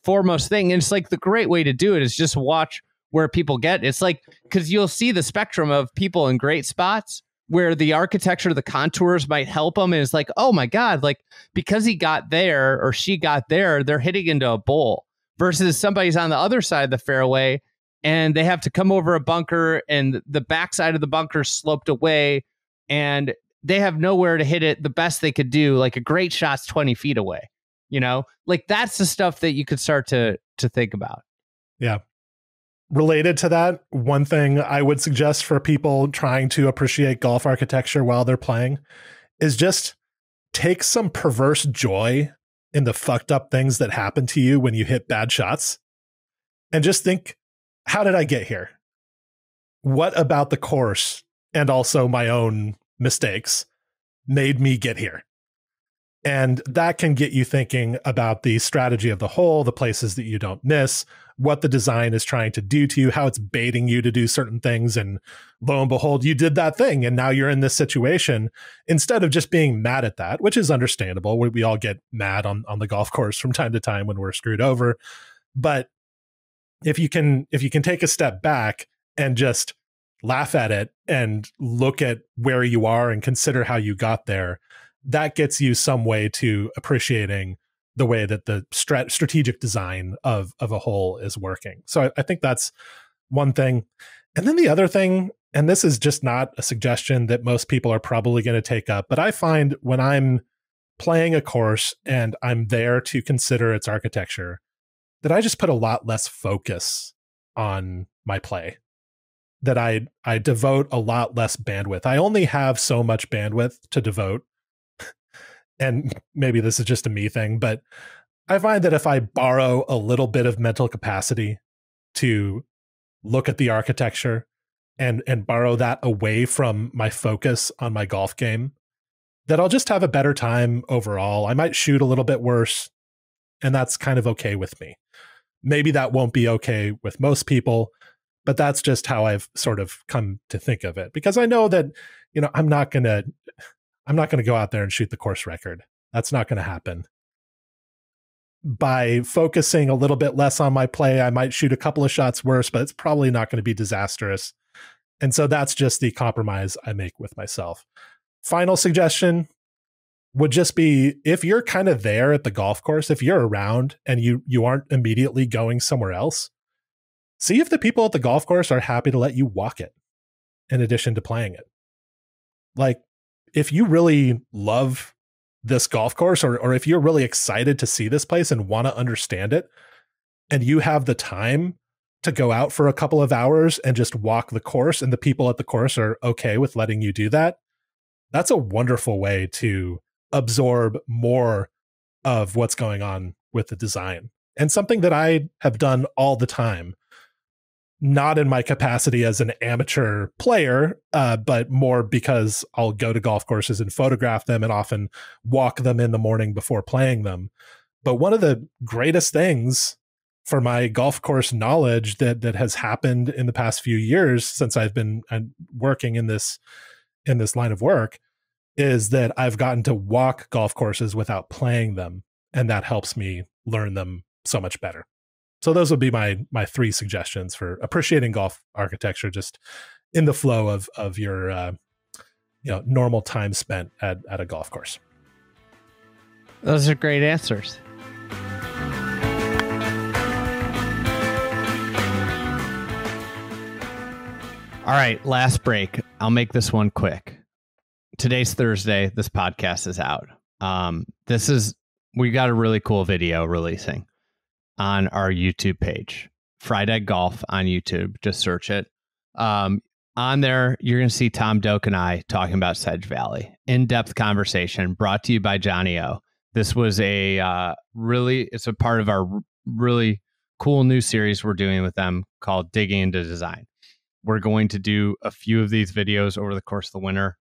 foremost thing. And it's, like, the great way to do it is just watch where people get. It's like, because you'll see the spectrum of people in great spots where the architecture, the contours might help them. And it's like, oh my God, like, because he got there or she got there, they're hitting into a bowl, versus somebody's on the other side of the fairway and they have to come over a bunker and the backside of the bunker sloped away and they have nowhere to hit it. The best they could do, like, a great shot's 20 feet away, like, that's the stuff that you could start to think about. Yeah. Related to that, one thing I would suggest for people trying to appreciate golf architecture while they're playing is just take some perverse joy in the fucked up things that happen to you when you hit bad shots, and just think, how did I get here? What about the course and also my own mistakes made me get here? And that can get you thinking about the strategy of the hole, the places that you don't miss, what the design is trying to do to you, how it's baiting you to do certain things. And lo and behold, you did that thing. And now you're in this situation, instead of just being mad at that, which is understandable. We all get mad on the golf course from time to time when we're screwed over. But if you can take a step back and just laugh at it and look at where you are and consider how you got there, that gets you some way to appreciating the way that the strategic design of a hole is working. So I think that's one thing. And then the other thing, and this is just not a suggestion that most people are probably going to take up, but I find when I'm playing a course and I'm there to consider its architecture, that I just put a lot less focus on my play, that I devote a lot less bandwidth. I only have so much bandwidth to devote. And maybe this is just a me thing, but I find that if I borrow a little bit of mental capacity to look at the architecture and borrow that away from my focus on my golf game, that I'll just have a better time overall. I might shoot a little bit worse, and that's kind of okay with me. Maybe that won't be okay with most people, but that's just how I've sort of come to think of it, because I know that, I'm not going to go out there and shoot the course record. That's not going to happen. By focusing a little bit less on my play, I might shoot a couple of shots worse, but it's probably not going to be disastrous. And so that's just the compromise I make with myself. Final suggestion would just be, if you're kind of there at the golf course, if you're around and you aren't immediately going somewhere else, see if the people at the golf course are happy to let you walk it in addition to playing it. Like, if you really love this golf course, or if you're really excited to see this place and want to understand it, and you have the time to go out for a couple of hours and just walk the course, and the people at the course are okay with letting you do that, that's a wonderful way to absorb more of what's going on with the design. And something that I have done all the time, not in my capacity as an amateur player, but more because I'll go to golf courses and photograph them and often walk them in the morning before playing them. But one of the greatest things for my golf course knowledge that has happened in the past few years since I've been working in this line of work is that I've gotten to walk golf courses without playing them, and that helps me learn them so much better. So those would be my three suggestions for appreciating golf architecture, just in the flow of your normal time spent at a golf course. Those are great answers. All right, last break. I'll make this one quick. Today's Thursday. This podcast is out. We got a really cool video releasing on our YouTube page, Friday Golf on YouTube. Just search it. On there, you're going to see Tom Doak and I talking about Sedge Valley. In-depth conversation brought to you by Johnny O. This was it's a part of our really cool new series we're doing with them called Digging into Design. We're going to do a few of these videos over the course of the winter.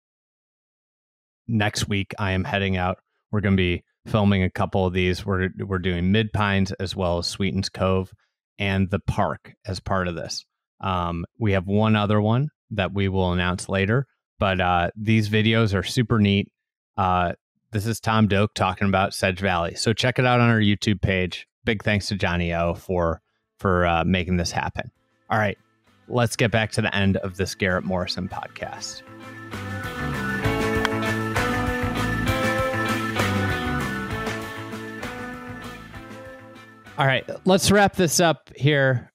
Next week, I am heading out. We're going to be filming a couple of these. We're doing Mid Pines as well as Sweetens Cove and the park as part of this. We have one other one that we will announce later, but these videos are super neat. This is Tom Doak talking about Sedge Valley. So check it out on our YouTube page. Big thanks to Johnny O for making this happen. All right, let's get back to the end of this Garrett Morrison podcast. All right, let's wrap this up here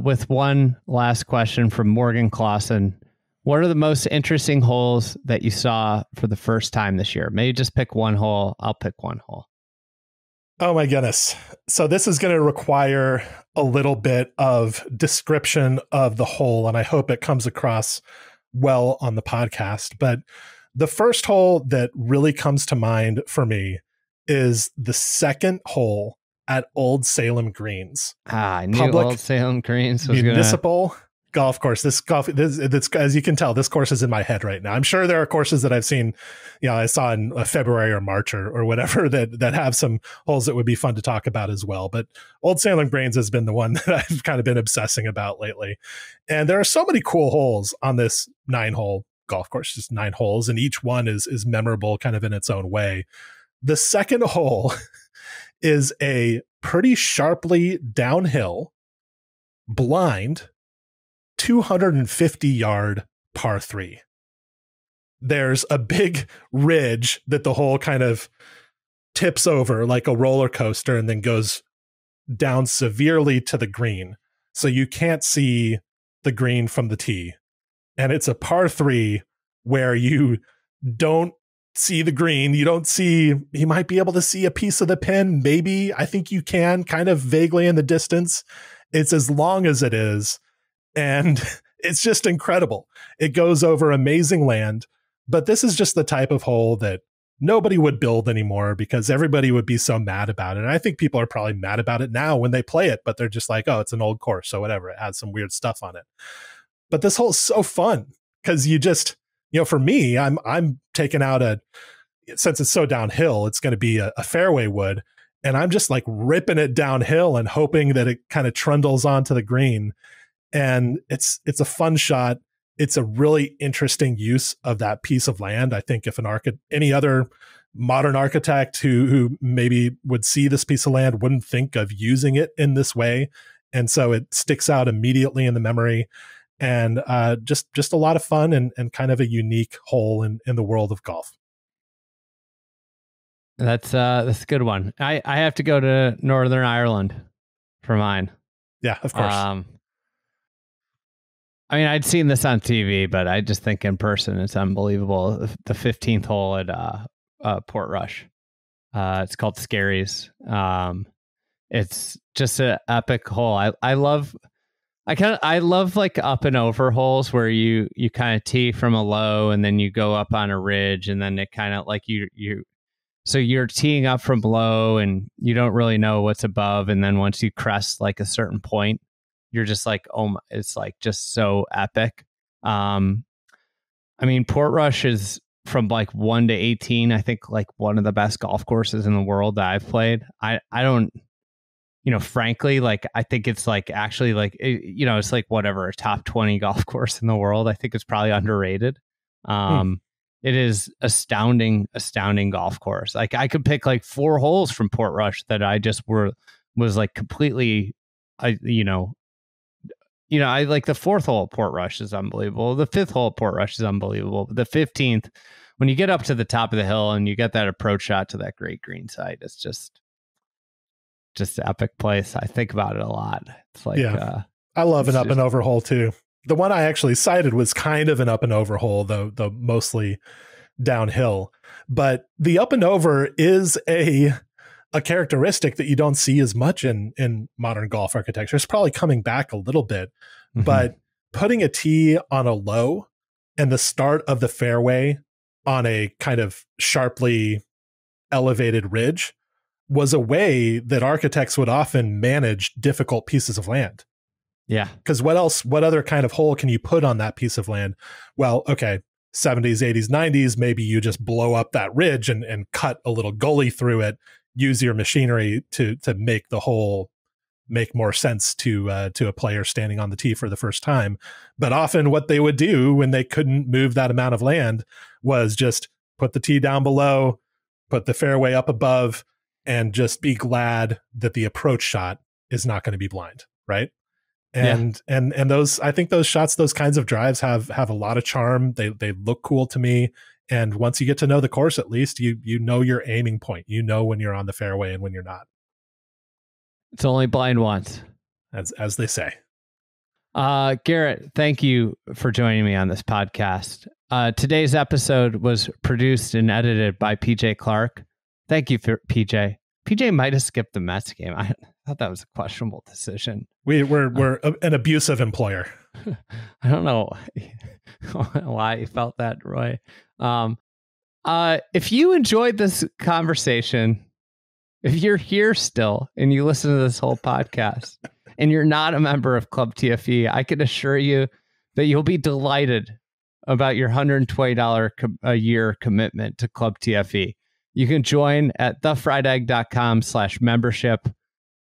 with one last question from Morgan Clausen. What are the most interesting holes that you saw for the first time this year? Maybe just pick one hole. I'll pick one hole. Oh my goodness. So this is going to require a little bit of description of the hole, and I hope it comes across well on the podcast. But the first hole that really comes to mind for me is the second hole at Old Salem Greens. I knew Old Salem Greens was municipal golf course. This as you can tell, this course is in my head right now. I'm sure there are courses that I've seen, I saw in February or March or whatever that have some holes that would be fun to talk about as well. But Old Salem Greens has been the one that I've kind of been obsessing about lately. And there are so many cool holes on this 9-hole golf course, just 9 holes, and each one is memorable kind of in its own way. The second hole is a pretty sharply downhill, blind, 250-yard par 3. There's a big ridge that the hole kind of tips over like a roller coaster and then goes down severely to the green. So you can't see the green from the tee. And it's a par 3 where you don't see the green. You might be able to see a piece of the pin. Maybe, I think you can, kind of vaguely in the distance. It's as long as it is. And it's just incredible. It goes over amazing land. But this is just the type of hole that nobody would build anymore because everybody would be so mad about it. And I think people are probably mad about it now when they play it, but they're just like, oh, it's an old course, so whatever. It has some weird stuff on it. But this hole is so fun because you just, for me, I'm taking out since it's so downhill, it's going to be a fairway wood. And I'm just like ripping it downhill and hoping that it kind of trundles onto the green. And it's a fun shot. It's a really interesting use of that piece of land. I think if any other modern architect who maybe would see this piece of land wouldn't think of using it in this way. And so it sticks out immediately in the memory, and just a lot of fun and kind of a unique hole in the world of golf. That's a good one. I have to go to Northern Ireland for mine. Yeah, of course. I mean, I'd seen this on TV, but I just think in person it's unbelievable. The 15th hole at Portrush. It's called Scaries. It's just an epic hole. I love like up and over holes where you kind of tee from a low and then you go up on a ridge, and then it kind of like so you're teeing up from low and you don't really know what's above, and then once you crest like a certain point, you're just like, oh my, it's like just so epic. I mean, Portrush is from like 1 to 18, I think like one of the best golf courses in the world that I've played. I don't, frankly, like I think it's like actually like, it's like whatever, a top 20 golf course in the world. I think it's probably underrated. It is astounding golf course. Like I could pick like 4 holes from Portrush that I just was like completely, I like the 4th hole at Portrush is unbelievable. The 5th hole at Portrush is unbelievable. But the 15th, when you get up to the top of the hill and you get that approach shot to that great green side, it's just an epic place. I think about it a lot. It's like, I love an up and over hole too. The one I actually cited was kind of an up and over hole, though mostly downhill. But the up and over is a characteristic that you don't see as much in modern golf architecture. It's probably coming back a little bit, but putting a tee on a low and the start of the fairway on a kind of sharply elevated ridge was a way that architects would often manage difficult pieces of land. Yeah. Because what other kind of hole can you put on that piece of land? Well, okay, 70s, 80s, 90s, maybe you just blow up that ridge and cut a little gully through it, use your machinery to make the hole make more sense to a player standing on the tee for the first time. But often what they would do when they couldn't move that amount of land was just put the tee down below, put the fairway up above, and just be glad that the approach shot is not going to be blind, right? And those, I think those shots, those kinds of drives have a lot of charm. They look cool to me. And once you get to know the course, at least you know your aiming point. You know when you're on the fairway and when you're not. It's only blind once, as they say. Garrett, thank you for joining me on this podcast. Today's episode was produced and edited by PJ Clark. Thank you for PJ. PJ might have skipped the Mets game. I thought that was a questionable decision. We're an abusive employer. I don't know why you felt that, Roy. If you enjoyed this conversation, if you're here still and you listen to this whole podcast and you're not a member of Club TFE, I can assure you that you'll be delighted about your $120 a year commitment to Club TFE. You can join at thefriedegg.com/membership.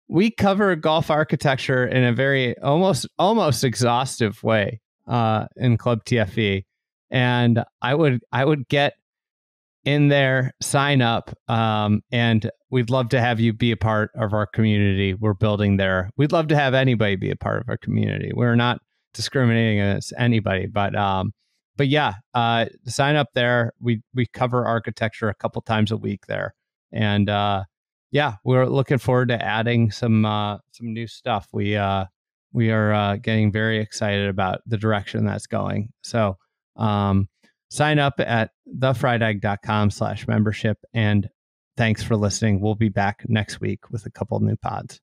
We cover golf architecture in a very almost exhaustive way in Club TFE. And I would get in there, sign up, and we'd love to have you be a part of our community. We're building there. We'd love to have anybody be a part of our community. We're not discriminating against anybody, but yeah, sign up there. We cover architecture a couple times a week there, and yeah, we're looking forward to adding some new stuff. We are getting very excited about the direction that's going. So sign up at thefriedegg.com/membership, and thanks for listening. We'll be back next week with a couple new pods.